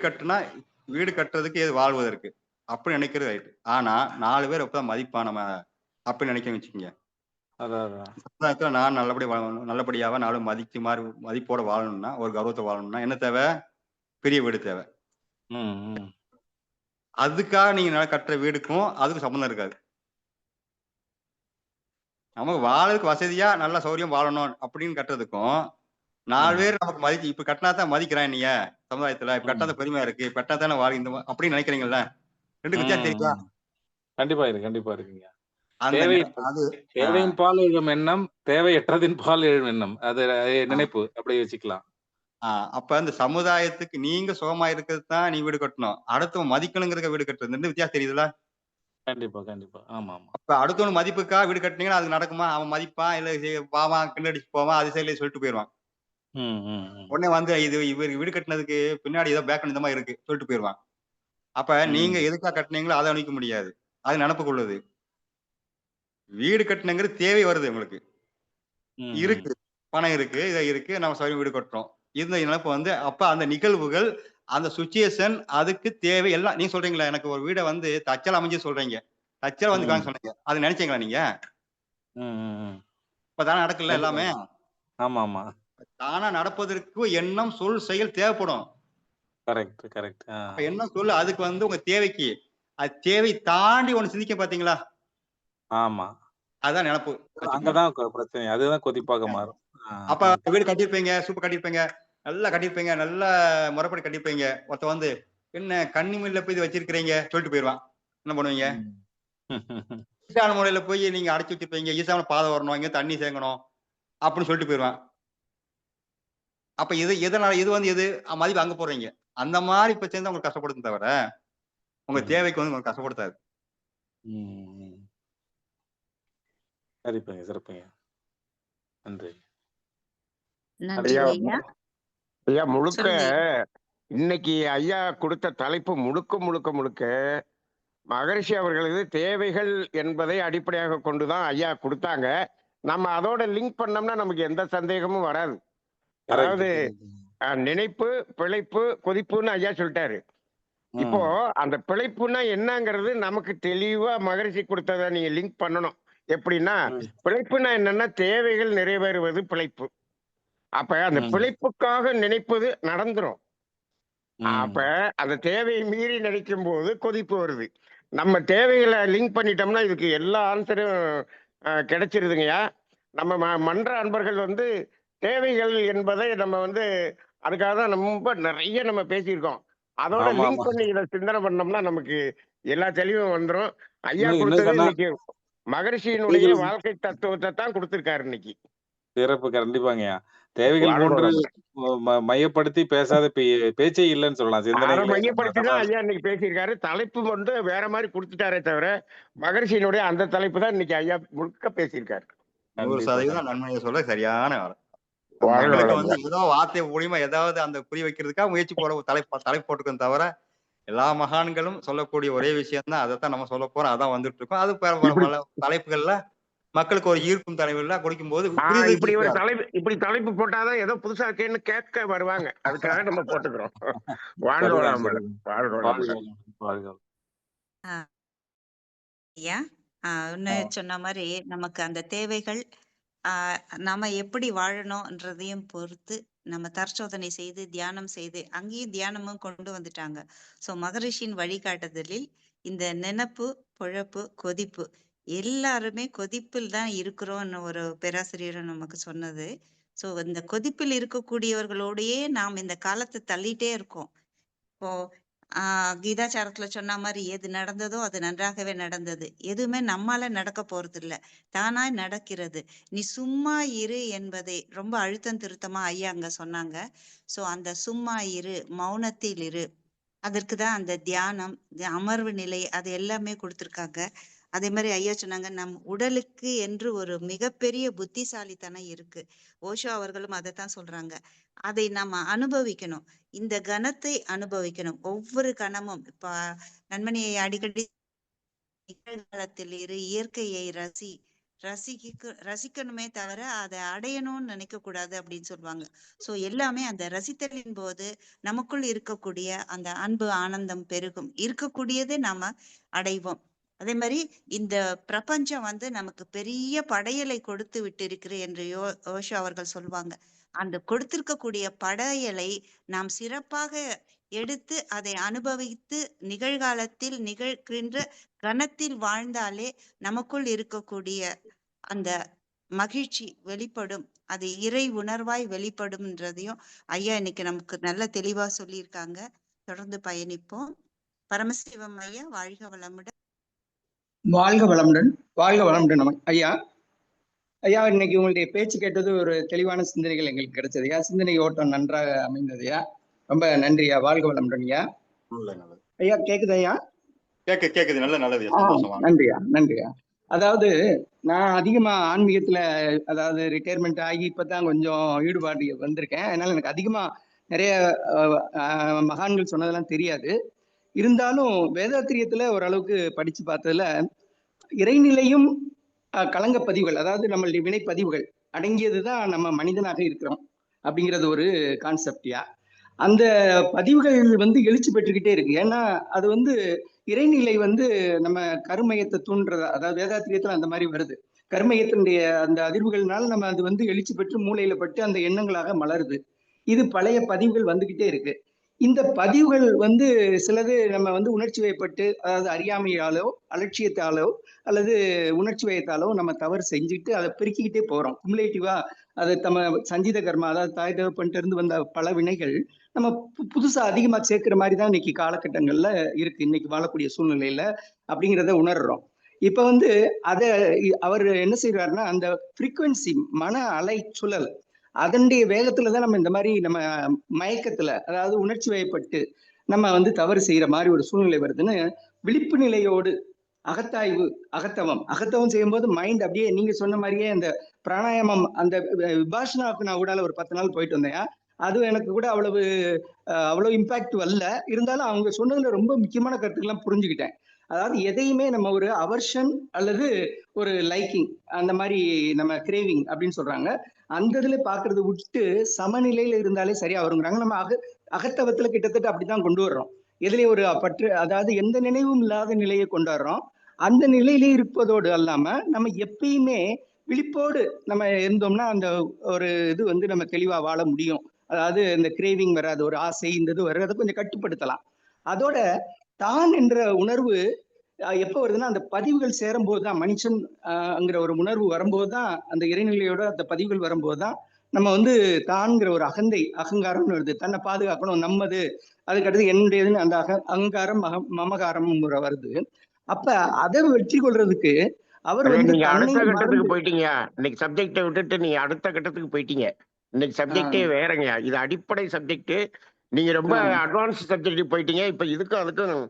கட்டுறதுக்கு ஏது வாழ்வதற்கு அப்படி நினைக்கிறது ரைட்டு. ஆனா 4 பேர் அப்பதான் மதிப்பா நம்ம அப்படி நினைக்கிறேன்னு வச்சுக்கோங்க. சமுதாயத்துல நான் நல்லபடியாக 4 மதிப்போட வாழணும்னா, ஒரு கௌரவத்தை வாழணும்னா என்ன தேவை? பெரிய வீடு தேவை. அதுக்காக நீங்க கட்டுற வீடுக்கும் அதுக்கும் சம்பந்தம் இருக்காது. நமக்கு வாழறதுக்கு வசதியா நல்ல சௌரியம் வாழணும் அப்படின்னு கட்டுறதுக்கும் 4 பேர் நமக்கு மதிச்சு இப்ப கட்டினா தான் மதிக்கிறான் நீங்க சமுதாயத்துல, இப்ப கட்டாத பெருமையா இருக்கு, இப்ப கட்டா தானே வாழ் இந்த அப்படின்னு நினைக்கிறீங்கல்ல, ரெண்டு வித்தியாசம் தெரியுதா? கண்டிப்பா இருக்குங்க. தேவையின் பால் எழும் எண்ணம், தேவையற்றதின் பால் எழும் எண்ணம், அது நினைப்பு அப்படி வச்சுக்கலாம். அப்ப அந்த சமுதாயத்துக்கு நீங்க சுகமா இருக்கிறது தான் நீ வீடு கட்டணும். அடுத்தவன் மதிக்கணுங்கிறதுக்கு வீடு கட்டுறது 2 வித்தியாசம் தெரியுதுல்ல? கண்டிப்பா, கண்டிப்பா. ஆமா, ஆமா. அப்ப அடுத்தவன் மதிப்புக்காக வீடு கட்டுனீங்கன்னா அது நடக்குமா? அவன் மதிப்பான், இல்ல பாவான், கிண்டடிச்சு போவான், அது சரியில்லைன்னு சொல்லிட்டு போயிருவான். ம், ம், ம். உடனே வந்து இவர் வீடு கட்டினதுக்கு பின்னாடி ஏதோ பேக் இந்த மாதிரி இருக்கு சொல்லிட்டு போயிருவான். அப்ப நீங்க ம், எதுக்கா கட்டுனீங்களோ அதை அணிக்க முடியாது. அது நினப்புக்குள்ளது. வீடு கட்டணுங்கிறது தேவை வருது உங்களுக்கு. ம், ம். இருக்கு. பணம் இருக்கு, இத இருக்கு. நம்ம சௌகரியமா வீடு கட்டுறோம். இந்த நினைப்பு வந்து அப்ப அந்த நிகழ்வுகள், அந்த சிச்சுவேஷன் அதுக்கு தேவை எல்லாம் நீங்க சொல்றீங்களா, எனக்கு ஒரு வீட வந்து தச்சல் அமைஞ்சு சொல்றீங்க. தச்சல் வந்து ம், சொன்னீங்க. அது நினைச்சீங்களா நீங்க? ம், ம், ம். இப்ப தானே நடக்குல்ல கண்டிப்பா. எல்லாமே. ஆமா, ஆமா. தானா நடப்பதற்கு எண்ணம், சொல், செயல் தேவைப்படும். Correct, correct. அப்ப எண்ணம், சொல் அதுக்கு வந்து உங்க தேவைக்கு. அது தேவை தாண்டி ஒண்ணு சிந்திக்க பார்த்தீங்களா? ஆமா. அதான் நெனப்பு. வச்சுக்கோங்க. அங்கதான் பிரச்சனை. அதுதான் கொதிப்பாக மாறும். அப்ப வீடு கட்டியிருப்பீங்க, சூப்பர் கட்டியிருப்பீங்க. நல்லா கட்டியிருப்பீங்க. நல்ல முறைப்படி கட்டியிருப்பீங்க. ஒருத்தன் வந்து, "என்ன கன்னிமூலைல போய் இத வச்சிருக்கிறீங்க" சொல்லிட்டு போயிருவான். என்ன பண்ணுவீங்க? ம். ஈசான மூலையில போய் நீங்க அடைச்சு வச்சிருப்பீங்க. ஈசான பாதை வரணும், இங்க தண்ணி தேங்கணும் அப்படின்னு சொல்லிட்டு போயிருவான். அப்ப இது எதனால இது வந்து எது மதிப்பு அங்க போடுறீங்க. அந்த மாரி பிரச்சனை தான் உங்களுக்கு கஷ்டப்படுத்தும் தவிர, உங்க ம். தேவைக்கு வந்து உங்களுக்கு கஷ்டப்படுத்தாது. ம். சரிப்பங்க, சிறப்புங்க. நன்றி. நன்றி ஐயா ஐயா. ஐயா முழுக்க சொல்லுங்க. இன்னைக்கு ஐயா கொடுத்த தலைப்பு முழுக்க மகரிஷி அவர்களது தேவைகள் என்பதை அடிப்படையாக கொண்டுதான் ஐயா கொடுத்தாங்க. நம்ம அதோட லிங்க் பண்ணோம்னா நமக்கு எந்த சந்தேகமும் வராது. கரெக்ட், அதாவது கரெக்ட். நினைப்பு, பிழைப்பு, கொதிப்புன்னு ஐயா சொல்லிட்டாரு. இப்போ அந்த பிழைப்புன்னா என்னங்கிறது நமக்கு தெளிவா மகரிஷி கொடுத்ததை நீங்க லிங்க் பண்ணணும். எப்படின்னா, பிழைப்புன்னா என்னன்னா தேவைகள் நிறைவேறுவது பிழைப்பு. அப்ப அந்த பிழைப்புக்காக நினைப்பது நடந்துரும். அப்ப அந்த தேவையை மீறி நினைக்கும் போது கொதிப்பு வருது. நம்ம தேவைகளை லிங்க் பண்ணிட்டோம்னா இதுக்கு எல்லா ஆன்சரும் கிடைச்சிருதுங்கய்யா. நம்ம மன்ற அன்பர்கள் வந்து தேவைகள் என்பதை நம்ம வந்து அதுக்காக தான் ரொம்ப நிறைய நம்ம பேசியிருக்கோம். அதோட ஆமா, லிங்க் ஆமா. பண்ணி இதை சிந்தனை பண்ணோம்னா நமக்கு எல்லா தெளிவும் வந்துரும். ஐயா இன்னும் கொடுத்தது சொன்னா இன்னைக்கு மகரிஷியினுடைய வாழ்க்கை தத்துவத்தை தான் கொடுத்திருக்காரு இன்னைக்கு. சிறப்பு கண்டிப்பாங்கய்யா. தேவைகள் வாழ்க போன்று வளமுடன். மையப்படுத்தி பேசாத பேச்சே இல்லைன்னு சொல்லலாம். அதை சிந்தனைகளே மையப்படுத்தி தான் ஐயா இன்னைக்கு பேசியிருக்காரு. தலைப்பு வந்து வேற மாதிரி கொடுத்துட்டாரே தவிர மகரிஷியினுடைய அந்த தலைப்பு தான் இன்னைக்கு ஐயா முழுக்க பேசியிருக்காரு. 100% நன்மையை சொல்ல சரியான ஆள். வாழ்க மக்களுக்கு வந்து வளமுடன். ஏதோ வார்த்தை மூலியமா ஏதாவது அந்த புரிய வைக்கிறதுக்காக முயற்சி தலைப்பு போட்டுக்கணும் தவிர, எல்லா மகான்களும் சொல்லக்கூடிய ஒரே விஷயம் தான். அதைத்தான் நம்ம சொல்ல போறோம். அதான் வந்துட்டு இருக்கோம். அது இப்படி பல தலைப்புகள்ல மக்களுக்கு ஒரு ஈர்க்கும் தலைவர்களா கொடுக்கும்போது இப்படி ஒரு புரிதல் இப்படி தலைப்பு போட்டாதான் ஏதோ புதுசா இருக்கேன்னு கேட்க வருவாங்க. அதுக்காக நம்ம போட்டுக்கிறோம். வாழ்க சரிதான், வளமுடன். சரிதான். வாழ்க வாழ்க வளமுடன். வளமுடன், வாழ்க வளமுடன். ஆ, ஐயா. ஒண்ணு சொன்ன மாதிரி நமக்கு அந்த தேவைகள் நாம எப்படி வாழணும்ன்றதையும் பொறுத்து நம்ம தற்சோதனை செய்து தியானம் செய்து அங்கேயும் தியானமும் கொண்டு வந்துட்டாங்க. சோ மகரிஷியின் வழிகாட்டுதலில் இந்த நினைப்பு, பொழப்பு, கொதிப்பு எல்லாருமே கொதிப்பில் தான் இருக்கிறோம்னு ஒரு பேராசிரியர் நமக்கு சொன்னது. சோ இந்த கொதிப்பில் இருக்கக்கூடியவர்களோடயே நாம் இந்த காலத்தை தள்ளிட்டே இருக்கோம். இப்போ கீதாச்சாரத்துல சொன்ன மாதிரி எது நடந்ததோ அது நன்றாகவே நடந்தது. எதுவுமே நம்மால நடக்க போறது இல்ல. தானாய் நடக்கிறது. நீ சும்மா இரு என்பதை ரொம்ப அழுத்தம் திருத்தமா ஐயா அங்க சொன்னாங்க. சோ அந்த சும்மா இரு, மௌனத்தில் இரு. அதற்கு தான் அந்த தியானம், அமர்வு நிலை அது எல்லாமே கொடுத்திருக்காங்க. அதே மாதிரி ஐயா சொன்னாங்க, நம் உடலுக்கு என்று ஒரு மிகப்பெரிய புத்திசாலித்தனம் இருக்கு. ஓஷோ அவர்களும் அதைத்தான் சொல்றாங்க. அதை நாம அனுபவிக்கணும். இந்த கணத்தை அனுபவிக்கணும். ஒவ்வொரு கணமும் இப்ப நண்பனியை அடிக்கடி நிகழ்காலத்தில் இரு, இயற்கையை ரசிக்கணுமே தவிர அதை அடையணும்னு நினைக்க கூடாது அப்படின்னு சொல்லுவாங்க. சோ எல்லாமே அந்த ரசித்தலின் போது நமக்குள் இருக்கக்கூடிய அந்த அன்பு ஆனந்தம் பெருகும். இருக்கக்கூடியதை நாம அடைவோம். அதே மாதிரி இந்த பிரபஞ்சம் வந்து நமக்கு பெரிய படையலை கொடுத்து விட்டு இருக்கிற என்று ஓஷோ அவர்கள் சொல்லுவாங்க. அந்த கொடுத்திருக்கக்கூடிய படையலை நாம் சிறப்பாக எடுத்து அதை அனுபவித்து நிகழ்காலத்தில் நிகழ்கின்ற கணத்தில் வாழ்ந்தாலே நமக்குள் இருக்கக்கூடிய அந்த மகிழ்ச்சி வெளிப்படும். அது இறை உணர்வாய் வெளிப்படும்ன்றதையும் ஐயா இன்னைக்கு நமக்கு நல்ல தெளிவா சொல்லியிருக்காங்க. தொடர்ந்து பயணிப்போம். பரமசிவம் ஐயா, வாழ்க வளமுடன். வாழ்க வளமுடன். வாழ்க வளமுடன் ஐயா. ஐயா இன்னைக்கு உங்களுடைய பேச்சு கேட்டது ஒரு தெளிவான சிந்தனைகள் எங்களுக்கு கிடைச்சது ஐயா. சிந்தனை ஓட்டம் நன்றாக அமைந்தது ஐயா. ரொம்ப நன்றியா. வாழ்க வளமுடன் ஐயா. ஐயா கேக்குது ஐயா? கேக்குது. நல்லது. நன்றியா நன்றியா. அதாவது நான் அதிகமா ஆன்மீகத்துல அதாவது ரிட்டையர்மெண்ட் ஆகி இப்பதான் கொஞ்சம் ஈடுபாடு வந்திருக்கேன். அதனால எனக்கு அதிகமா நிறைய மகான்கள் சொன்னதெல்லாம் தெரியாது. இருந்தாலும் வேதாத்திரியத்துல ஓரளவுக்கு படிச்சு பார்த்ததுல இறைநிலையும் களங்க பதிவுகள், அதாவது நம்மளுடைய வினை பதிவுகள் அடங்கியதுதான் நம்ம மனிதனாக இருக்கிறோம் அப்படிங்கிறது ஒரு கான்செப்டியா. அந்த பதிவுகள் எழுச்சி பெற்றுக்கிட்டே இருக்கு. ஏன்னா அது இறைநிலை நம்ம கருமையத்தை தூண்டுறதா, அதாவது வேதாத்திரியத்துல அந்த மாதிரி வருது. கருமையத்தினுடைய அந்த அதிர்வுகள்னால நம்ம அது எழுச்சி பெற்று மூளையில பட்டு அந்த எண்ணங்களாக மலருது. இது பழைய பதிவுகள் வந்துகிட்டே இருக்கு. இந்த பதிவுகள் சிலது நம்ம உணர்ச்சி வயப்பட்டு, அதாவது அறியாமையாலோ அலட்சியத்தாலோ அல்லது உணர்ச்சி வயத்தாலோ நம்ம தவறு செஞ்சுட்டு அதை பெருக்கிக்கிட்டே போறோம். குமுலேட்டிவா அது நம்ம சஞ்சீத கர்மா, அதாவது தாய் தகப்பன்ட்டு இருந்து வந்த பல வினைகள் நம்ம புதுசா அதிகமா சேர்க்கிற மாதிரி தான் இன்னைக்கு காலகட்டங்கள்ல இருக்கு, இன்னைக்கு வாழக்கூடிய சூழ்நிலையில அப்படிங்கிறத உணர்றோம். இப்ப அத அவர் என்ன செய்யறாருன்னா, அந்த ஃப்ரீக்குவன்சி மன அலை சுழல் அதனுடைய வேகத்துலதான் நம்ம இந்த மாதிரி நம்ம மயக்கத்துல, அதாவது உணர்ச்சி வயப்பட்டு நம்ம தவறு செய்யற மாதிரி ஒரு சூழ்நிலை வருதுன்னு விழிப்பு நிலையோடு அகத்தாய்வு, அகத்தவம் செய்யும்போது மைண்ட் அப்படியே நீங்க சொன்ன மாதிரியே அந்த பிராணாயாமம், அந்த விபாஷனாவுக்கு நான் கூட ஒரு 10 நாள் போயிட்டு வந்தேன். அது எனக்கு கூட அவ்வளவு இம்பாக்ட் வரல. இருந்தாலும் அவங்க சொன்னதுல ரொம்ப முக்கியமான கருத்துக்கெல்லாம் புரிஞ்சுக்கிட்டேன். அதாவது எதையுமே நம்ம ஒரு அவர்ஷன் அல்லது ஒரு லைக்கிங், அந்த மாதிரி நம்ம கிரேவிங் அப்படின்னு சொல்றாங்க, அந்த இதுல பாக்குறது விட்டு சமநிலையில இருந்தாலே சரியா வருங்கிறாங்க. நம்ம அகத்தவத்துல கிட்டத்தட்ட அப்படித்தான் கொண்டு வர்றோம். எதுலயும் ஒரு பற்று, அதாவது எந்த நினைவும் இல்லாத நிலையை கொண்டாடுறோம். அந்த நிலையிலே இருப்பதோடு அல்லாம நம்ம எப்பயுமே விழிப்போடு நம்ம இருந்தோம்னா அந்த ஒரு இது நம்ம தெளிவா வாழ முடியும். அதாவது இந்த கிரேவிங் வராது, ஒரு ஆசை இந்த இது வர்றதை கொஞ்சம் கட்டுப்படுத்தலாம். அதோட தான் என்ற உணர்வு எப்ப வருதுன்னா, அந்த பதிவுகள் சேரும் போதுதான், மனுஷன்ங்கிற ஒரு உணர்வு வரும்போதுதான், அந்த இறைநிலையோட அந்த பதிவுகள் வரும்போதுதான் நம்ம தான்ங்கிற ஒரு அகங்காரம்னு வருது. தன்னை பாதுகாக்கணும், நம்மது, அதுக்கடுத்து என்னுடையதுன்னு அந்த அகங்காரம் மமகாரம் வருது. அப்ப அதை வெற்றி கொள்றதுக்கு அவர் நீங்க அடுத்த கட்டத்துக்கு போயிட்டீங்க. இன்னைக்கு சப்ஜெக்டை விட்டுட்டு நீங்க அடுத்த கட்டத்துக்கு போயிட்டீங்க. இன்னைக்கு சப்ஜெக்டே வேறங்க. இது அடிப்படை சப்ஜெக்ட். நீங்க ரொம்ப அட்வான்ஸ் சப்ஜெக்ட் போயிட்டீங்க. இப்ப இதுக்கும் அதுக்கும்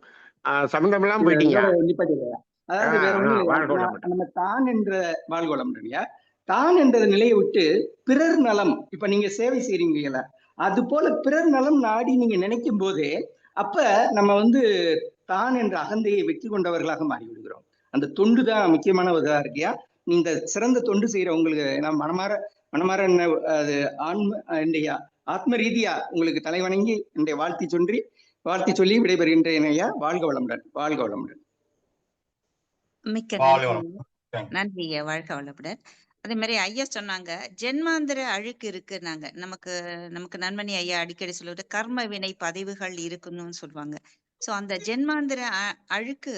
சம்பந்தம் எல்லாம் போயிட்டீங்க. அதாவது வேற ஒண்ணு, நம்ம தான் என்ற வாழ்வளம், தான் என்ற நிலையை விட்டு பிறர் நலம், இப்ப நீங்க சேவை செய்றீங்கல்ல, அது போல பிறர் நலம் நாடி நீங்க நினைக்கும் போதே அப்ப நம்ம தான் என்ற அகந்தையை வெற்றி கொண்டவர்களாக மாறிவிடுகிறோம். அந்த தொண்டு தான் முக்கியமான இதா இருக்கியா. நீங்க சிறந்த தொண்டு செய்யறவங்களுக்கு நான் மனமாற அது ஆத்ம ரீதியா உங்களுக்கு தலைவணங்கி என்னுடைய வாழ்த்தி சொல்லி விடைபெறுகின்றேன் ஐயா. வாழ்க வளமுடன். வாழ்க வளமுடன். மிக்க நன்றி ஐயா. வாழ்க வளமுடன். அதே மாதிரி ஐயா சொன்னாங்க, ஜென்மாந்திர அழுக்கு இருக்குன்னாங்க. நமக்கு நண்பனி ஐயா அடிக்கடி சொல்லிட்டு கர்ம வினை பதிவுகள் இருக்குன்னு சொல்லுவாங்க. சோ அந்த ஜென்மாந்திர அழுக்கு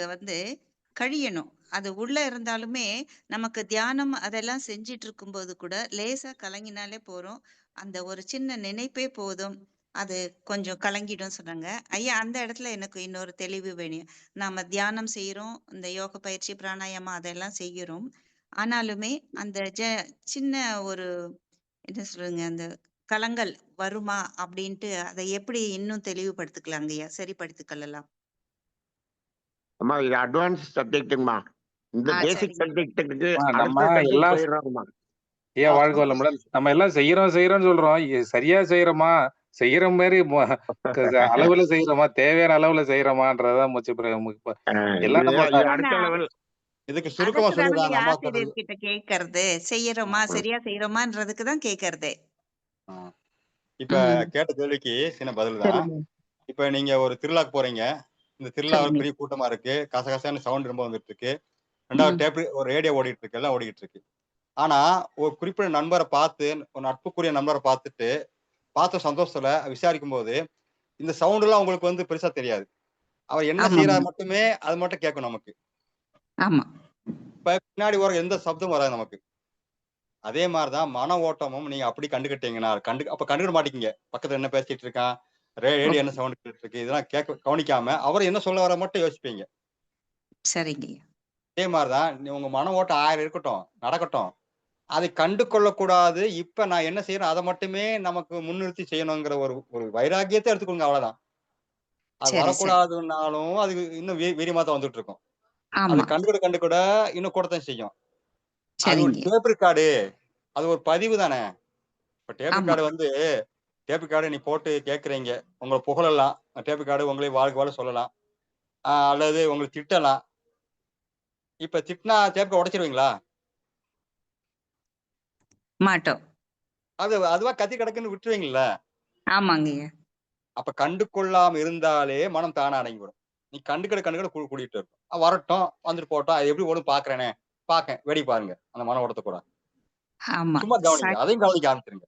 கழியணும். அது உள்ள இருந்தாலுமே நமக்கு தியானம் அதெல்லாம் செஞ்சிட்டு இருக்கும்போது கூட லேசா கலங்கினாலே போறோம். அந்த ஒரு சின்ன நினைப்பே போதும், அது கொஞ்சம் கலங்கிடும் சொன்னாங்க ஐயா. அந்த இடத்துல எனக்கு இன்னொரு தெளிவு வேணும். நாம தியானம் செய்யறோம், இந்த யோக பயிற்சி பிராணாயாமம் அதெல்லாம் செய்யறோம். ஆனாலுமே அந்த சின்ன ஒரு என்ன சொல்லுங்க, அந்த கலங்கள் வருமா அப்படின்ட்டு அதை எப்படி இன்னும் தெளிவுபடுத்திக்கலாங்க ஐயா, சரிப்படுத்திக்கலாம்? அம்மா இது அட்வான்ஸ் சப்ஜெக்ட்டுங்கம்மா. இந்த பேசிக் சப்ஜெக்ட்டுக்கு நம்ம எல்லாம் ஐயா வாழ்க வளமுடன். நம்ம எல்லாம் செய்யறோம்னு சொல்றோம், சரியா செய்யறோமா, செய்யற மாதிரி அளவுல செய்யறோமா, தேவையான அளவுல செய்யறோமான்றதான் எல்லாம் இதுக்கு சுருக்கமா சொல்லுங்க. ஆசிரியர் கிட்ட கேக்குறது, செய்யறோமா சரியா செய்யறோமான்றதுக்குதான் கேக்குறது. இப்ப கேட்ட கேள்விக்கு சின்ன பதில் தான். இப்ப நீங்க ஒரு திருவிழாக்கு போறீங்க, இந்த திருவிழா பெரிய கூட்டமா இருக்கு, கசகசான சவுண்ட் ரொம்ப வந்துட்டு இருக்கு, ரெண்டாவது டேப் ஒரு ரேடியோ ஓடிட்டு இருக்கு, எல்லாம் ஓடிட்டு இருக்கு. ஆனா ஒரு குறிப்பிட்ட நண்பரை பார்த்து, ஒரு நட்புக்குரிய நண்பரை பார்த்த சந்தோஷத்துல விசாரிக்கும் போது இந்த சவுண்ட் எல்லாம் உங்களுக்கு பெருசா தெரியாது. அவர் என்ன செய்யறாரு மட்டுமே அது மட்டும் கேட்கும் நமக்கு. இப்ப பின்னாடி வர எந்த சப்தம் வராது நமக்கு. அதே மாதிரிதான் மன ஓட்டமும் நீங்க அப்படி கண்டுகிட்டீங்கன்னா அப்ப கண்டுக்கிட மாட்டீங்க. பக்கத்துல என்ன பேசிட்டு இருக்கான், ரேடியோ என்ன சவுண்ட் கேட்டு இருக்கு, இதெல்லாம் கவனிக்காம அவர் என்ன சொல்ல வர மட்டும் யோசிப்பீங்க. சரிங்க. அதே மாதிரிதான் உங்க மன ஓட்டம் 1000 இருக்கட்டும், நடக்கட்டும். அதை கண்டு கொள்ளக்கூடாது. இப்ப நான் என்ன செய்யறேன் அதை மட்டுமே நமக்கு முன்னிறுத்தி செய்யணுங்கிற ஒரு ஒரு வைராக்கியத்தை எடுத்துக்கொள்ளுங்க, அவ்வளவுதான். அது சரி சரி. வரக்கூடாதுன்னாலும் அது இன்னும் வீரியமா தான் வந்துட்டு இருக்கும். அது ஆமா. கண்டுக்கூட இன்னும் கூடத்தான் செய்யும். அது ஒரு சரிங்க. டேப் ரெக்கார்டு, அது ஒரு பதிவு தானே. இப்ப டேப் ஆமா. ரெக்கார்டு வந்து டேப் ரெக்கார்டு நீ போட்டு கேட்கறீங்க, உங்களை புகழலாம், டேப் ரெக்கார்டு உங்களை வாழ்க வாழ சொல்லலாம், அல்லது உங்களை திட்டலாம். இப்ப திட்டினா டேப் உடைச்சிருவீங்களா? மாட்டோம். அது அதுவா கத்தி கிடக்குன்னு விட்டுருவீங்கல்ல. ஆமாங்கய்யா. அப்ப கண்டு கொள்ளாம இருந்தாலே மனம் தானா அடங்கிவிடும். நீ கண்டுக்கிட கூட்டிட்டு இருக்கும். வரட்டும், வந்துட்டு போட்டோம், அது எப்படி ஓடும் பாக்குறேனே, பாக்கேன், வெடி பாருங்க அந்த மன ஓட்டத்தை கூட. ஆமா. சும்மா கவனிங்க, அதையும் கவனிக்க ஆரம்பிச்சிருங்க.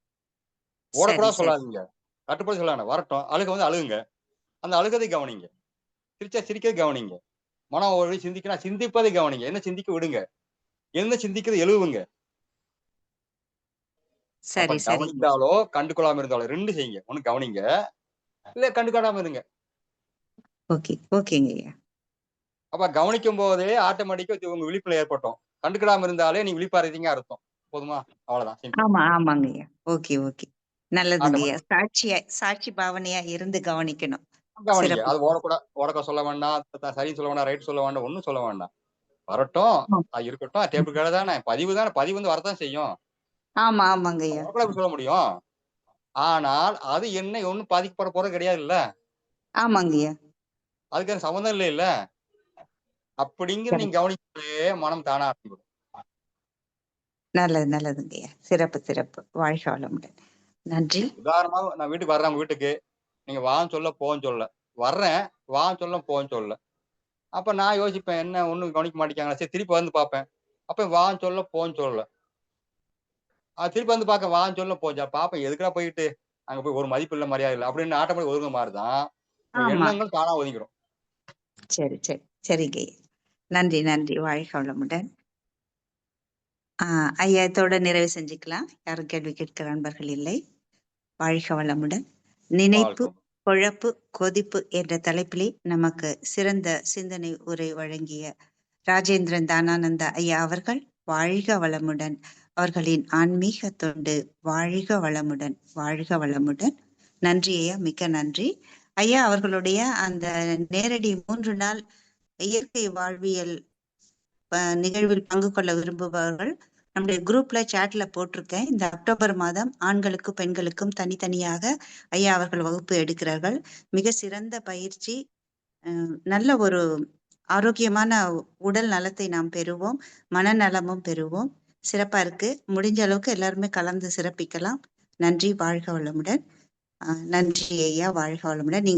சரி ஓடக்கூடாது சரி. சொல்லாதீங்க, கட்டுப்பாடு சொல்லாங்க. வரட்டும், அழுக வந்து அழுகுங்க, அந்த அழுகதை கவனிங்க, சிரிச்சா சிரிக்கதை கவனிங்க, மனம் ஒரு சிந்திக்கினா சிந்திப்பதை கவனிங்க, என்ன சிந்திக்க விடுங்க, என்ன சிந்திக்கிறது எழுவுங்க. அப்ப சரி சரி. கவனித்தாலோ கண்டுகொள்ளாம இருந்தாலோ 2 செய்யுங்க. ஒண்ணு கவனிங்க, இல்ல கண்டுக்காம இருங்க. ஓகே ஓகேங்கய்யா. அப்ப கவனிக்கும் போதே ஆட்டோமேட்டிக்கா உங்க விழிப்புல ஏற்பட்டோம். கண்டுக்கிடாம இருந்தாலே நீ விழிப்பா இருக்கீங்க அர்த்தம். போதுமா? அவ்வளவுதான், சிம்பிள். ஆமா ஆமாங்கய்யா. Okay okay. நல்லதுங்கய்யா. ஆட்டோமேட்டிக் சாட்சி பாவனையா இருந்து கவனிக்கணும். கவனிங்க. சிறப்பு. அது ஓடக்க சொல்ல வேண்டாம், சரின்னு சொல்ல வேண்டாம், ரைட் சொல்ல வேண்டாம், ஒண்ணும் சொல்ல வேண்டாம். வரட்டும், அது இருக்கட்டும், டேப் ரெக்கார்டு தானே, பதிவு தானே, பதிவு வந்து வரத்தான் செய்யும். ஆமா ஆமாங்கய்யா. வரக்கூடாது சொல்ல முடியும். ஆனால் அது என்ன ஒண்ணும் பாதிக்கப்பட போறது கிடையாதுல்ல. ஆமாங்கய்யா. அதுக்கு எனக்கு சம்மந்தம் இல்லைல்ல. அப்படிங்கிற நீங்க கவனிக்கவே மனம் தானா ஆரம்பிக்கும். நல்லது நல்லதுங்கய்யா. சிறப்பு சிறப்பு. வாழ்க வளமுடன். நன்றி. உதாரணமா நான் வீட்டுக்கு வர்றேன், வீட்டுக்கு நீங்க வான்னு சொல்ல போன்னு சொல்ல, வர்றேன், வான்னு சொல்ல போன்னு சொல்ல. அப்ப நான் யோசிப்பேன், என்ன ஒண்ணும் கவனிக்க மாட்டேங்கிறாங்களா, சரி திருப்பி வந்து பார்ப்பேன். அப்ப வான்னு சொல்ல போன்னு சொல்லல. திருப்பி வந்து பார்க்க வான்னு சொல்ல போச்சா பாப்பேன், எதுக்குடா போயிட்டு அங்க போய் ஒரு மதிப்பு இல்ல, மரியாதை இல்ல அப்படின்னு ஆட்டோமேட்டிக் ஒதுங்க மாதிரிதான் ஆமா. எண்ணங்கள் தானா ஒதுங்கிடும். சரி சரி. சரிங்கய்யா. நன்றி நன்றி. வாழ்க வளமுடன். ஐயா, இதோட நிறைவு செஞ்சுக்கலாம். யாரும் கேள்வி கேட்கிற நண்பர்கள் இல்லை. வாழ்க வளமுடன். நினைப்பு, குழப்பு, கொதிப்பு என்ற தலைப்பிலே நமக்கு சிறந்த சிந்தனை உரை வழங்கிய ராஜேந்திரன் தானானந்த ஐயா அவர்கள் வாழ்க வளமுடன். அவர்களின் ஆன்மீக தொண்டு வாழ்க வளமுடன், வாழ்க வளமுடன். நன்றி ஐயா, மிக்க நன்றி ஐயா. அவர்களுடைய அந்த நேரடி 3 நாள் இயற்கை வாழ்வியல் நிகழ்வில் பங்கு கொள்ள விரும்புபவர்கள் நம்முடைய குரூப்ல சாட்ல போட்டிருக்கேன். இந்த அக்டோபர் மாதம் ஆண்களுக்கும் பெண்களுக்கும் தனித்தனியாக ஐயா அவர்கள் வகுப்பு எடுக்கிறார்கள். மிக சிறந்த பயிற்சி, நல்ல ஒரு ஆரோக்கியமான உடல் நலத்தை நாம் பெறுவோம், மனநலமும் பெறுவோம். சிறப்பா இருக்கு. முடிஞ்ச அளவுக்கு எல்லாருமே கலந்து சிறப்பிக்கலாம். நன்றி. வாழ்க வளமுடன். நன்றி ஐயா. வாழ்க வளமுடன். நீங்க